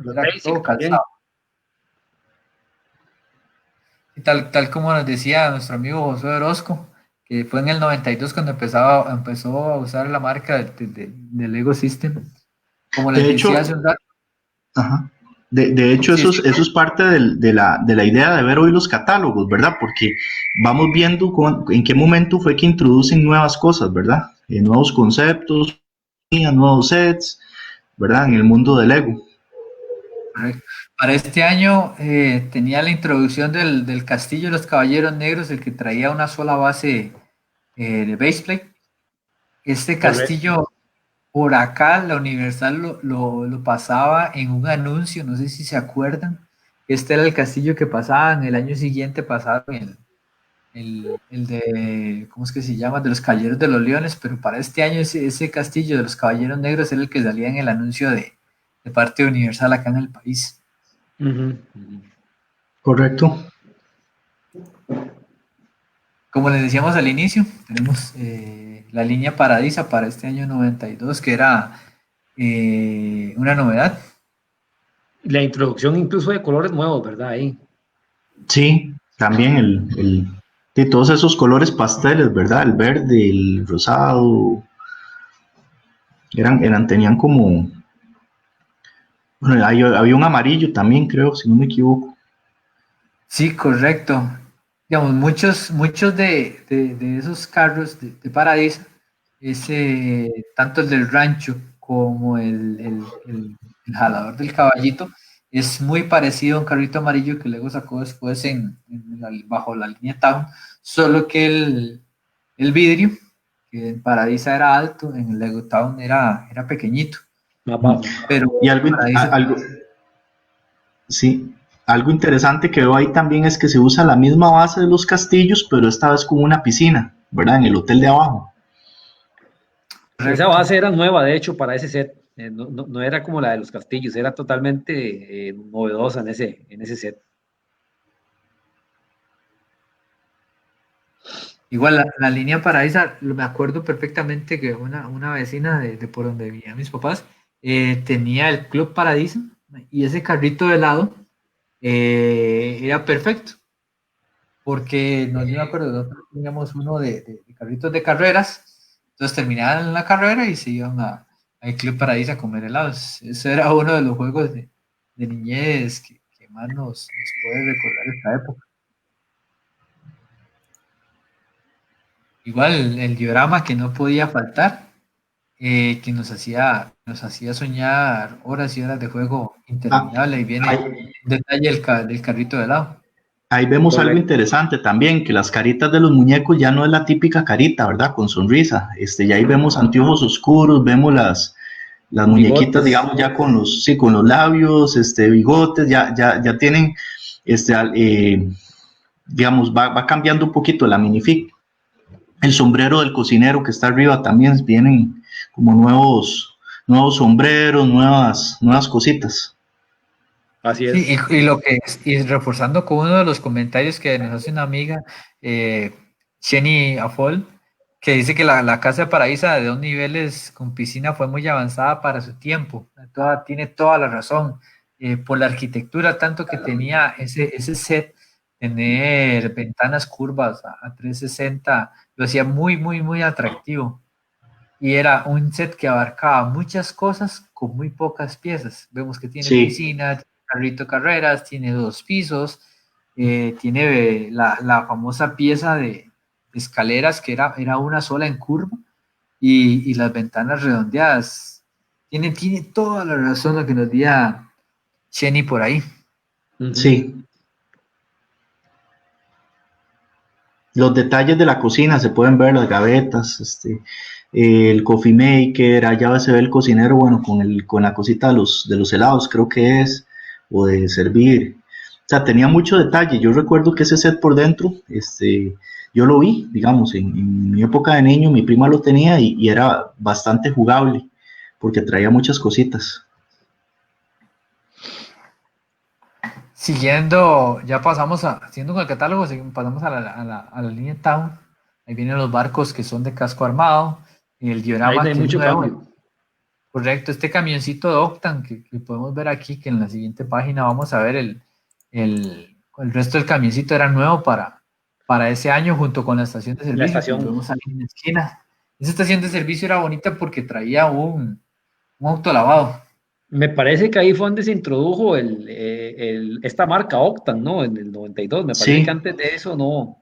calzado. Y tal como nos decía nuestro amigo José Orozco, que fue en el 92 cuando empezó a usar la marca del Lego System. Como les decía hace un rato. Ajá. De hecho, eso es parte de la idea de ver hoy los catálogos, ¿verdad? Porque vamos viendo en qué momento fue que introducen nuevas cosas, ¿verdad? Nuevos conceptos, nuevos sets, ¿verdad? En el mundo del Lego. Para este año tenía la introducción del Castillo de los Caballeros Negros, el que traía una sola base de baseplate. Este castillo, por acá, la Universal lo pasaba en un anuncio, no sé si se acuerdan. Este era el castillo que pasaban, el año siguiente pasaron el de, ¿cómo es que se llama? De los Caballeros de los Leones, pero para este año ese castillo de los Caballeros Negros era el que salía en el anuncio de parte de Universal acá en el país. Correcto. Como les decíamos al inicio, tenemos la línea Paradisa para este año 92, que era una novedad. La introducción incluso de colores nuevos, ¿verdad? Ahí. Sí, también de todos esos colores pasteles, ¿verdad? El verde, el rosado, tenían como, bueno, había un amarillo también, creo, si no me equivoco. Sí, correcto. Digamos, muchos de esos carros de Paradisa, tanto el del rancho como el jalador del caballito, es muy parecido a un carrito amarillo que luego sacó después bajo la línea Town, solo que el vidrio, que en Paradisa era alto, en el Lego Town era pequeñito. Pero y algo interesante que veo ahí también es que se usa la misma base de los castillos, pero esta vez con una piscina, ¿verdad? En el hotel de abajo. Esa base era nueva, de hecho, para ese set. No era como la de los castillos, era totalmente novedosa en ese set. Igual la línea Paradisa, me acuerdo perfectamente que una vecina de por donde vivían mis papás tenía el Club Paradisa y ese carrito de helado era perfecto. porque no yo me acuerdo, nosotros teníamos uno de carritos de carreras, entonces terminaban la carrera y se iban al Club Paraíso a comer helados. Ese era uno de los juegos de niñez que más nos puede recordar esta época. Igual el diorama que no podía faltar, que nos hacía soñar horas y horas de juego Ah, interminable. Y viene ahí, un detalle del carrito de helado. ahí vemos algo Correcto. interesante también, que las caritas de los muñecos ya no es la típica carita, ¿verdad? Con sonrisa. Ya ahí vemos anteojos oscuros, vemos las Con muñequitas, bigotes. digamos, ya con sí, con los labios, bigotes, ya tienen, digamos, va cambiando un poquito la minifig. El sombrero del cocinero que está arriba también vienen como nuevos sombreros, nuevas cositas. Así Sí, es. y reforzando con uno de los comentarios que nos hace una amiga, Jenny Afol, que dice que la casa de Paraíso de 2 niveles con piscina fue muy avanzada para su tiempo. Tiene toda la razón. Por la arquitectura, tanto que tenía ese set, tener ventanas curvas a 360, lo hacía muy, muy, muy atractivo. Y era un set que abarcaba muchas cosas con muy pocas piezas. Vemos que tiene Sí, piscina, tiene carrito carreras, tiene 2 pisos, tiene la famosa pieza de escaleras que era una sola en curva y las ventanas redondeadas. Tiene toda la razón lo que nos decía Chenny por ahí. Ujú. sí. Los detalles de la cocina se pueden ver, las gavetas, el coffee maker, allá se ve el cocinero, bueno, con la cosita de los helados, creo que es, o de servir. O sea, tenía mucho detalle. Yo recuerdo que ese set por dentro, yo lo vi, digamos, en mi época de niño, mi prima lo tenía y era bastante jugable, porque traía muchas cositas. Siguiendo, ya siguiendo con el catálogo, pasamos a la línea Town. Ahí vienen los barcos que son de casco armado, el Ahí no diorama hay que es mucho nuevo. cambio. Correcto, este camioncito de Octan que podemos ver aquí, que en la siguiente página vamos a ver el resto del camioncito era nuevo para ese año junto con la estación de La servicio que estación. vemos ahí en la esquina. Esa estación de servicio era bonita porque traía un autolavado. Me parece que ahí fue donde se introdujo esta marca Octan, ¿no? En el 92. Me parece que Sí, antes de eso no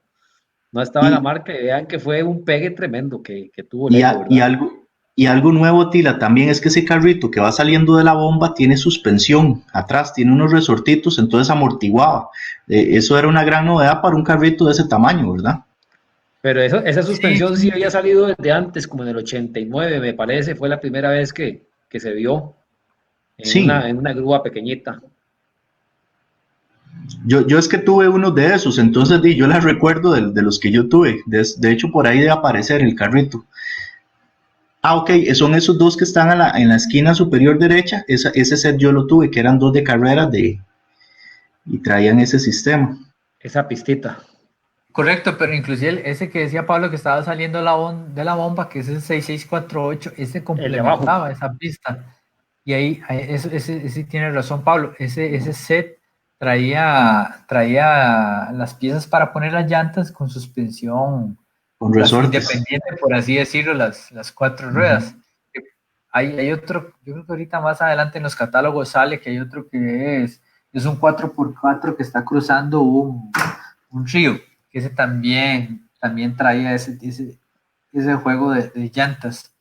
estaba la y, marca. Y vean que fue un pegue tremendo que tuvo Y, Lego, a- y ¿verdad? algo, y algo nuevo, Tila, también es que ese carrito que va saliendo de la bomba tiene suspensión atrás, tiene unos resortitos, entonces amortiguaba. Eso era una gran novedad para un carrito de ese tamaño, ¿verdad? Pero esa Sí, suspensión sí sí. había salido desde antes, como en el 89, me parece. Fue la primera vez que se vio en Sí, en una grúa pequeñita. yo es que tuve uno de esos, entonces yo las recuerdo de los que yo tuve. De hecho, por ahí debe aparecer el carrito. Ah, ok, son esos dos que están en la esquina superior derecha. Ese set yo lo tuve, que eran dos de carrera y traían ese sistema. Esa pistita. Correcto, pero inclusive ese que decía Pablo que estaba saliendo de la bomba, que es el 6648, ese El de abajo. complementaba esa pista. Y ese tiene razón Pablo, ese set traía las piezas para poner las llantas con suspensión Con las resortes. independiente, por así decirlo, las 4 ruedas. Ujú. Hay otro, yo creo que ahorita más adelante en los catálogos sale que hay otro que es un 4x4 que está cruzando un río, que ese también traía ese juego de llantas.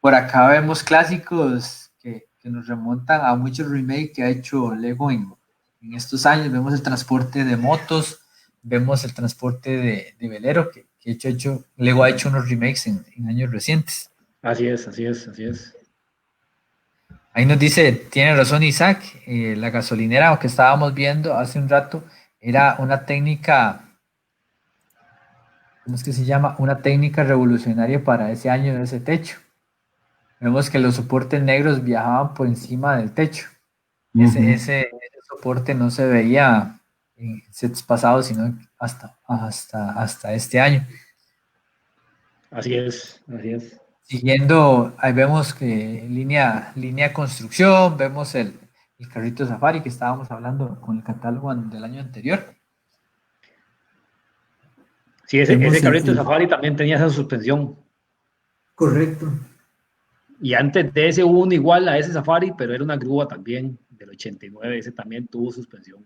Por acá vemos clásicos que nos remontan a muchos remakes que ha hecho Lego en estos años. Vemos el transporte de motos, vemos el transporte de velero, que Lego ha hecho unos remakes en años recientes. Así es, así es, así es. Ahí nos dice, tiene razón Isaac, la gasolinera que estábamos viendo hace un rato era una técnica, ¿cómo es que se llama? Una técnica revolucionaria para ese año de ese techo. Vemos que los soportes negros viajaban por encima del techo. Ujú. Ese soporte no se veía en sets pasados, sino hasta este año. Así es, así es. Siguiendo, ahí vemos que línea construcción, vemos el carrito Safari que estábamos hablando con el catálogo del año anterior. Sí, ese carrito de Safari también tenía esa suspensión. Correcto. Y antes de ese hubo uno igual a ese Safari, pero era una grúa también, del 89, ese también tuvo suspensión.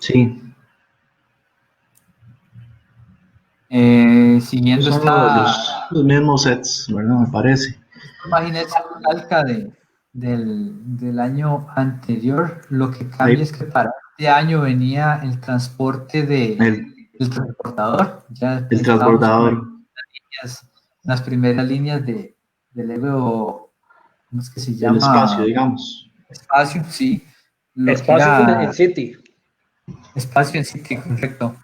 Sí. Siguiendo Son los mismos sets, ¿verdad? Me parece. Imagínense la calca del año anterior. Lo que cambia Ahí, es que para este año venía el transporte del transportador. Ya el estábamos con transbordador, las primeras líneas del Lego, ¿cómo es que se del espacio, llama? digamos. Espacio, sí. Lo que Espacio era en City. espacio en sitio, correcto.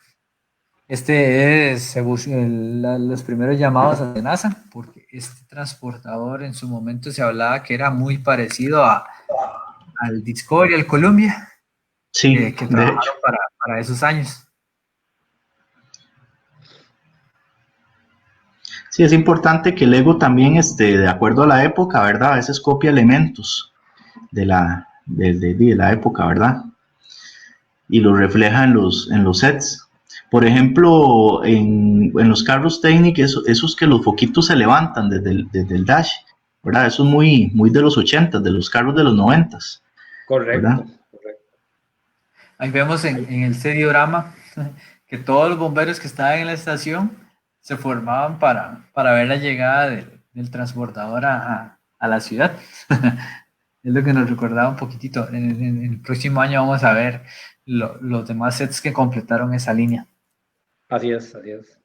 Este es los primeros llamados a NASA, porque este transportador en su momento se hablaba que era muy parecido al Discovery, al Columbia, Sí, que de hecho. trabajaron para esos años. Sí, es importante que Lego también, de acuerdo a la época, ¿verdad? A veces copia elementos de la época, ¿verdad? Y lo refleja en los sets. Por ejemplo, en los carros Technic, esos que los foquitos se levantan desde el dash, ¿verdad? Eso es muy de los 80, de los carros de los 90, ¿verdad? Correcto. Ahí vemos en el seriograma que todos los bomberos que estaban en la estación se formaban para ver la llegada del transbordador a la ciudad. Es lo que nos recordaba un poquitito. En el próximo año vamos a ver los demás sets que completaron esa línea. Así es, así es.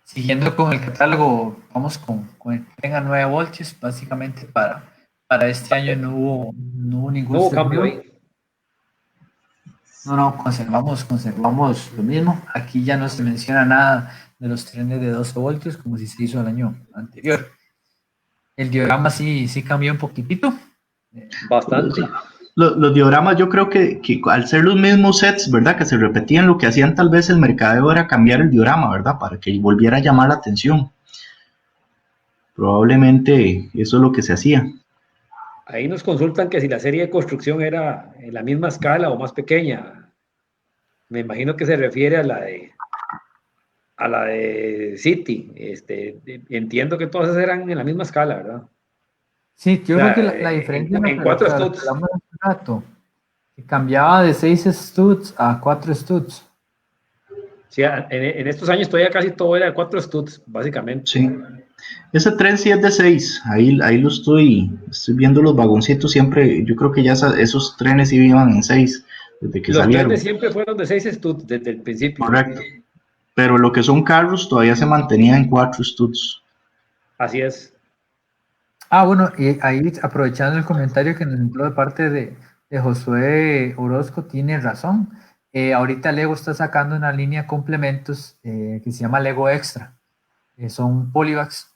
Siguiendo con el catálogo, vamos con el que tenga 9 voltios. Básicamente para este año no hubo ningún No hubo set cambio nuevo. ahí. No, conservamos lo mismo. Aquí ya no se menciona nada de los trenes de 12 voltios como si se hizo el año anterior. El diagrama sí cambió un poquitito. Bastante. Los dioramas yo creo que al ser los mismos sets, ¿verdad? Que se repetían, lo que hacían tal vez el mercadeo era cambiar el diorama, ¿verdad? Para que volviera a llamar la atención. Probablemente eso es lo que se hacía. Ahí nos consultan que si la serie de construcción era en la misma escala o más pequeña. Me imagino que se refiere a la de City. Entiendo que todas eran en la misma escala, ¿verdad? Sí, O yo creo que sea, la diferencia es en cuatro lo que studs. hablamos hace un rato, que cambiaba de 6 studs a 4 studs. Sí, en estos años todavía casi todo era de 4 studs, básicamente. Sí. Ese tren sí es de 6. Ahí lo estoy viendo los vagoncitos siempre. Yo creo que ya esos trenes sí iban en 6 desde que Los salieron. trenes siempre fueron de 6 studs desde el principio. Correcto. Pero lo que son carros todavía se mantenía en 4 studs. Así es. Bueno, y ahí aprovechando el comentario que nos entró de parte de Josué Orozco, tiene razón. Ahorita Lego está sacando una línea de complementos que se llama Lego Extra. Son polybags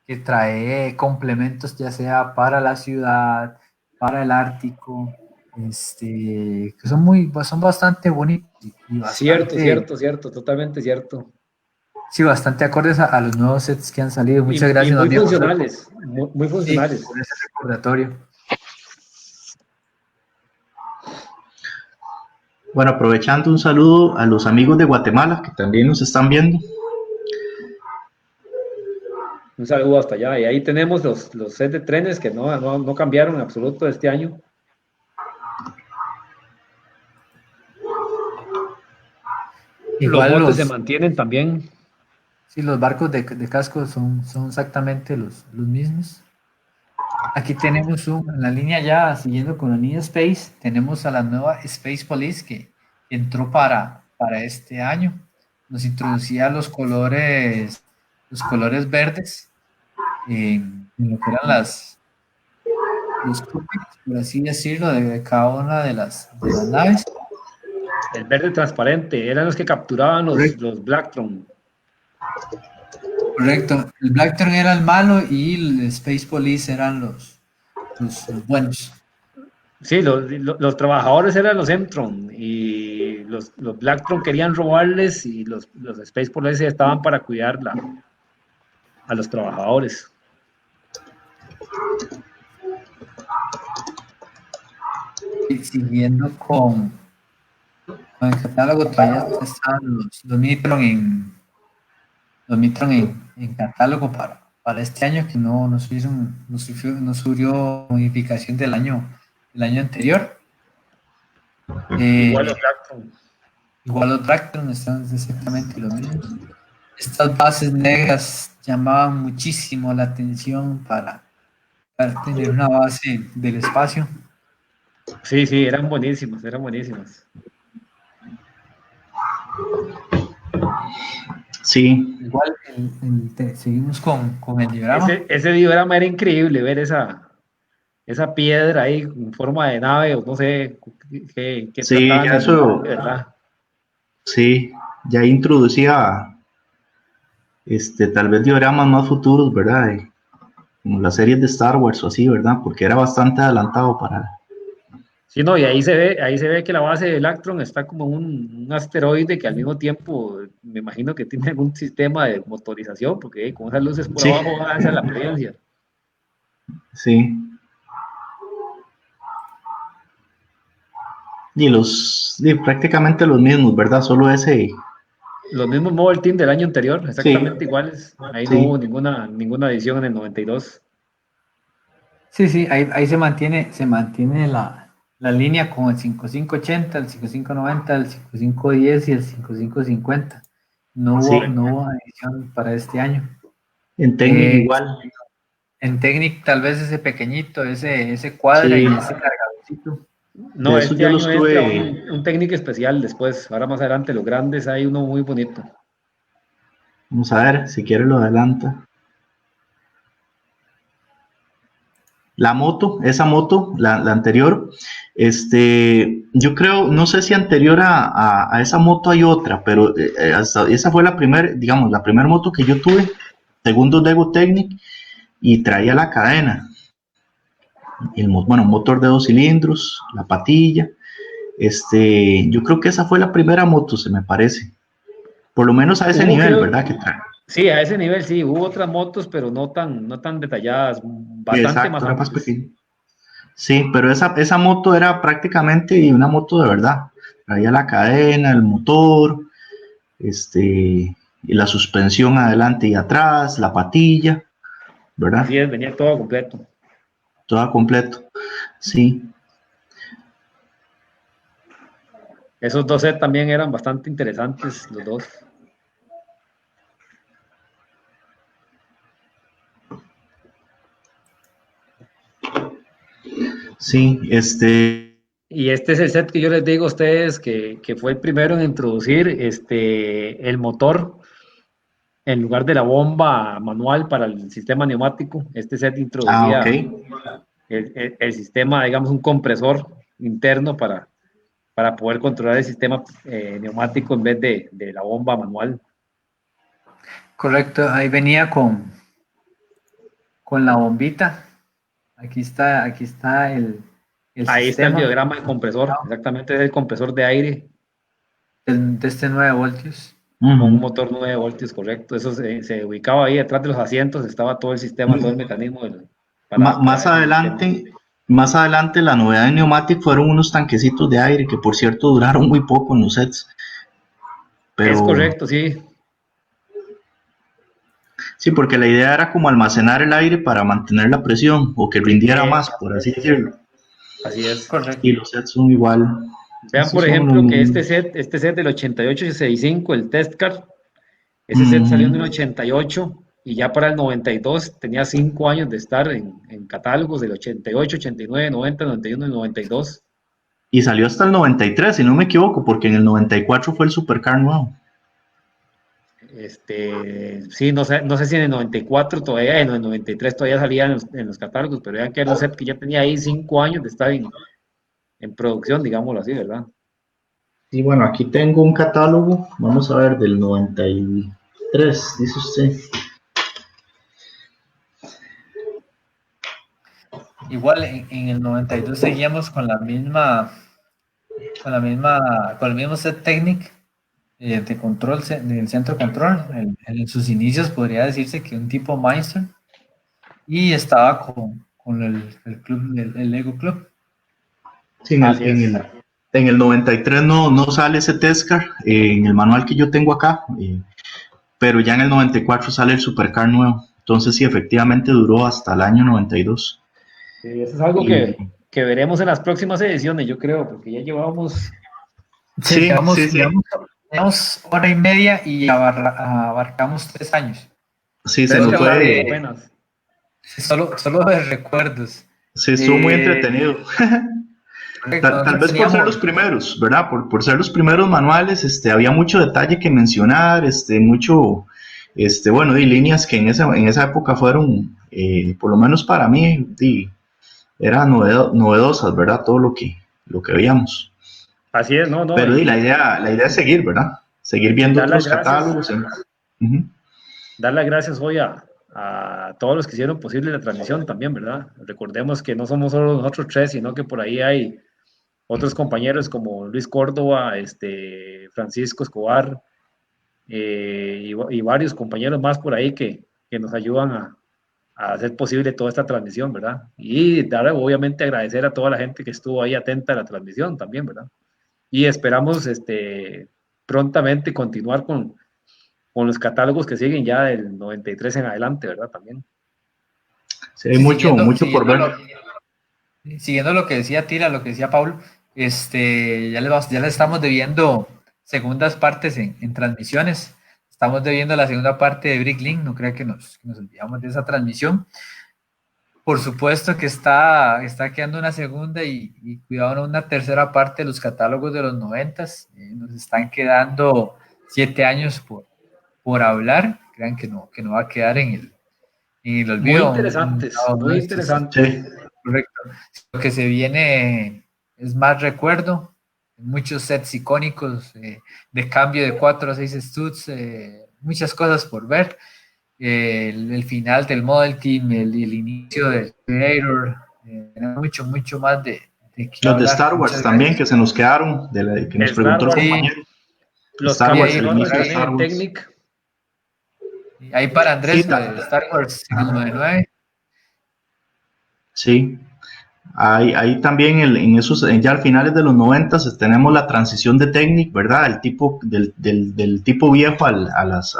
que trae complementos ya sea para la ciudad, para el Ártico, que son bastante bonitos y Cierto, bastante, totalmente cierto. sí, bastante acordes a los nuevos sets que han salido. Muchas Y gracias, muy don Diego, funcionales, muy sí, funcionales. por ese recordatorio. Bueno, aprovechando un saludo a los amigos de Guatemala que también nos están viendo. Un saludo hasta allá. Y ahí tenemos los sets de trenes que no cambiaron en absoluto este año. Los Igual botes se mantienen también. sí, los barcos de casco son exactamente los mismos. Aquí tenemos en la línea ya, siguiendo con la línea Space, tenemos a la nueva Space Police que entró para este año. Nos introducía los colores verdes en lo que eran los cockpits, por así decirlo, de cada una de las naves. El verde transparente eran los que capturaban los Blacktron. Correcto. El Blackthorn era el malo y el Space Police eran los buenos. Sí, los trabajadores eran los Emtron y los Blacktron querían robarles y los Space Police estaban para cuidar a los trabajadores. Y siguiendo con En el catálogo todavía están los Mitron en catálogo para este año, que no sufrió modificación del año anterior. Igual los Blackstone. Igual los Blackstone están exactamente lo mismo. Estas bases negras llamaban muchísimo la atención para tener una base del espacio. Sí, eran buenísimas, eran buenísimas. Sí. Igual seguimos con el diorama. Ese diorama era increíble, ver esa piedra ahí en forma de nave, o no sé qué Sí, trataban de eso, mostrar, ¿verdad? sí, ya introducía tal vez dioramas más futuros, ¿verdad? Como las series de Star Wars o así, ¿verdad? Porque era bastante adelantado para... Sí, no, y ahí se ve que la base del Electron está como un asteroide que al mismo tiempo me imagino que tiene algún sistema de motorización, porque con esas luces por Sí, abajo avanza la potencia. sí. Y prácticamente los mismos, ¿verdad? Solo ese... Los mismos Mobile Team del año anterior, Sí, exactamente iguales. Ahí no sí, hubo ninguna adición en el 92. Sí, ahí se mantiene la línea con el 5580, el 5590, el 5510 y el 5550. sí. No hubo adición para este año. En técnica igual. En Technic tal vez ese pequeñito, ese cuadra Sí, y ese cargadorcito. No, de esos este yo los año entra tuve. un técnico especial después. Ahora más adelante, los grandes, hay uno muy bonito. Vamos a ver, si quiere lo adelanta. La moto, esa moto, la anterior, yo creo, no sé si anterior a esa moto hay otra, pero esa fue la primera, digamos, la primera moto que yo tuve, segundo Lego Technic, y traía la cadena, un motor de 2 cilindros, la patilla, yo creo que esa fue la primera moto, se me parece, por lo menos a ese nivel, ¿verdad? Que trae. Sí, a ese nivel sí, hubo otras motos, pero no tan detalladas, bastante más Exacto, era más útiles. pequeño. Sí, pero esa moto era prácticamente una moto de verdad. Traía la cadena, el motor, y la suspensión adelante y atrás, la patilla, Así ¿verdad? es, venía todo completo. Todo completo. Sí, Esos dos sets también eran bastante interesantes, los dos. sí, Y este es el set que yo les digo a ustedes que fue el primero en introducir el motor en lugar de la bomba manual para el sistema neumático. Este set ok. introducía el sistema, digamos, un compresor interno para poder controlar el sistema neumático en vez de la bomba manual. Correcto, ahí venía con la bombita. Aquí está el Ahí está el sistema diagrama del compresor, exactamente es el compresor de aire de este 9 voltios. con un Ujú. motor 9 voltios, correcto. Eso se ubicaba ahí detrás de los asientos, estaba todo el sistema, todo el mecanismo Más para ese sistema. adelante, más adelante, la novedad de Pneumatic fueron unos tanquecitos de aire que, por cierto, duraron muy poco en los sets. Es Pero correcto, sí, sí, porque la idea era como almacenar el aire para mantener la presión o que rindiera más, por así decirlo. así es. Correcto. Y los sets son igual. Vean, Estos por son los ejemplo, que mismos. este set del 88-65, el Test Car, ese set salió en el Ujú. 88 y ya para el 92 tenía 5 años de estar en catálogos del 88, 89, 90, 91 y 92. Y salió hasta el 93, si no me equivoco, porque en el 94 fue el Supercar nuevo. Sí, no sé si en el 94 todavía, en el 93 todavía salía en los catálogos, pero vean que era un set que ya tenía ahí 5 años de estar en producción, digámoslo así, ¿verdad? Y bueno, aquí tengo un catálogo, vamos a ver, del 93, dice usted. Igual en el 92 seguíamos con el mismo set Technic de control, del centro control. En sus inicios podría decirse que un tipo Mindstone y estaba con el club, el Lego Club. Sí, Así es. En el 93 no sale ese Tezcar, en el manual que yo tengo acá, pero ya en el 94 sale el Supercar nuevo. Entonces sí, efectivamente duró hasta el año 92. Eso es algo Y, que veremos en las próximas ediciones, yo creo, porque ya llevábamos... Sí, sí, sí, sí. llevamos hora y media y abarcamos 3 años. Sí, se Tres nos capítulos fue. apenas. Solo de recuerdos. Sí, estuvo muy Eh, entretenido. Correcto, Tal nosotros vez por ser los teníamos, primeros, ¿verdad? Por ser los primeros manuales, había mucho detalle que mencionar, mucho, bueno, y líneas que en esa época fueron, por lo menos para mí, eran novedosas, ¿verdad? Todo lo que veíamos. Así es, no, no, Pero la idea es seguir, ¿verdad? Seguir y viendo dar las otros gracias, catálogos. Ujú. dar las gracias hoy a todos los que hicieron posible la transmisión también, ¿verdad? Recordemos que no somos solo nosotros tres, sino que por ahí hay otros compañeros como Luis Córdoba, Francisco Escobar, y varios compañeros más por ahí que nos ayudan a hacer posible toda esta transmisión, ¿verdad? Y dar, obviamente, agradecer a toda la gente que estuvo ahí atenta a la transmisión también, ¿verdad? Y esperamos prontamente continuar con los catálogos que siguen ya del 93 en adelante, ¿verdad? También. Sí, hay mucho por ver. siguiendo lo que decía Tila, lo que decía Pablo, ya le estamos debiendo segundas partes en transmisiones. Estamos debiendo la segunda parte de Bricklink, no creo que nos olvidamos de esa transmisión. Por supuesto que está quedando una segunda y cuidado, no una tercera parte de los catálogos de los 90. Nos están quedando 7 años por hablar. Crean que no va a quedar en el Muy olvido. interesantes, muy interesantes. Sí, Correcto. Lo que se viene es más recuerdo, muchos sets icónicos de cambio de 4 a 6 studs, muchas cosas por ver. El final del Model Team, el inicio del Creator, mucho más de qué los de hablar. Star Wars Muchas también gracias. que se nos quedaron, que nos Star preguntó el Wars, Sí, compañero. los Star y Wars, ahí, el campeones inicio que de vienen Star en Wars. Technic. ahí para Sí, Andrés, lo de Star Wars en el 99. sí. Ahí también ya al finales de los 90 tenemos la transición de Technic, ¿verdad? El tipo, del tipo viejo a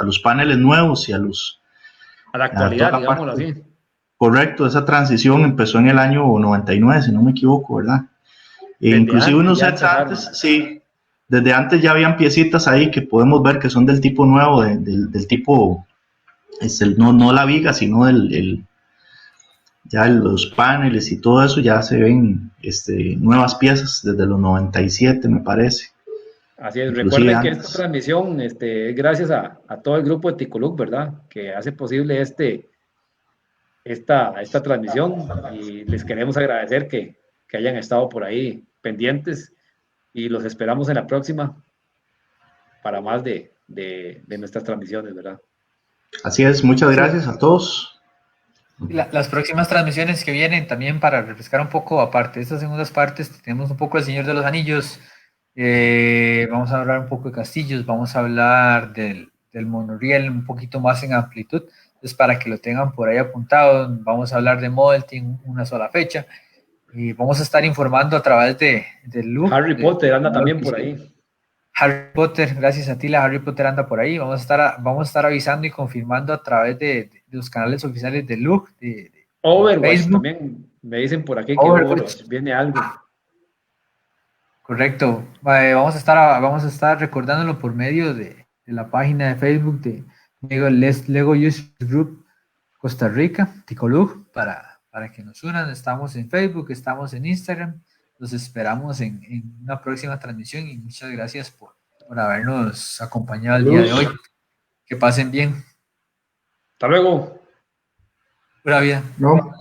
los paneles nuevos y A la a toda actualidad, la digámoslo parte. así. Correcto, esa transición empezó en el año 99, si no me equivoco, ¿verdad? Desde Inclusive antes unos ya sets empezaron. antes, sí, desde antes ya habían piecitas ahí que podemos ver que son del tipo nuevo, del tipo, no la viga, sino ya los paneles y todo eso ya se ven nuevas piezas desde los 97 me parece, Así es, inclusive recuerden que esta antes. transmisión es gracias a todo el grupo de Ticoluc, ¿verdad? Que hace posible esta transmisión y les queremos agradecer que hayan estado por ahí pendientes y los esperamos en la próxima para más de nuestras transmisiones, ¿verdad? Así es, muchas Sí. gracias a todos. Las próximas transmisiones que vienen también para refrescar un poco, aparte de estas segundas partes, tenemos un poco del Señor de los Anillos, vamos a hablar un poco de castillos, vamos a hablar del monorriel un poquito más en amplitud, entonces para que lo tengan por ahí apuntado, vamos a hablar de Model Team una sola fecha, y vamos a estar informando a través del look, Harry Potter anda también por ahí. Harry Potter, gracias a ti, la Harry Potter anda por ahí. Vamos a estar avisando y confirmando a través de los canales oficiales de Look, de Overwatch Facebook. también, me dicen por aquí que Overwatch, Overwatch viene algo. correcto. Vamos a estar recordándolo por medio de la página de Facebook de Lego User Group Costa Rica, Ticolug, para que nos unan. Estamos en Facebook, estamos en Instagram. Los esperamos en una próxima transmisión y muchas gracias por habernos acompañado el día de hoy. Saludos. Que pasen bien. Hasta luego. Pura vida. No.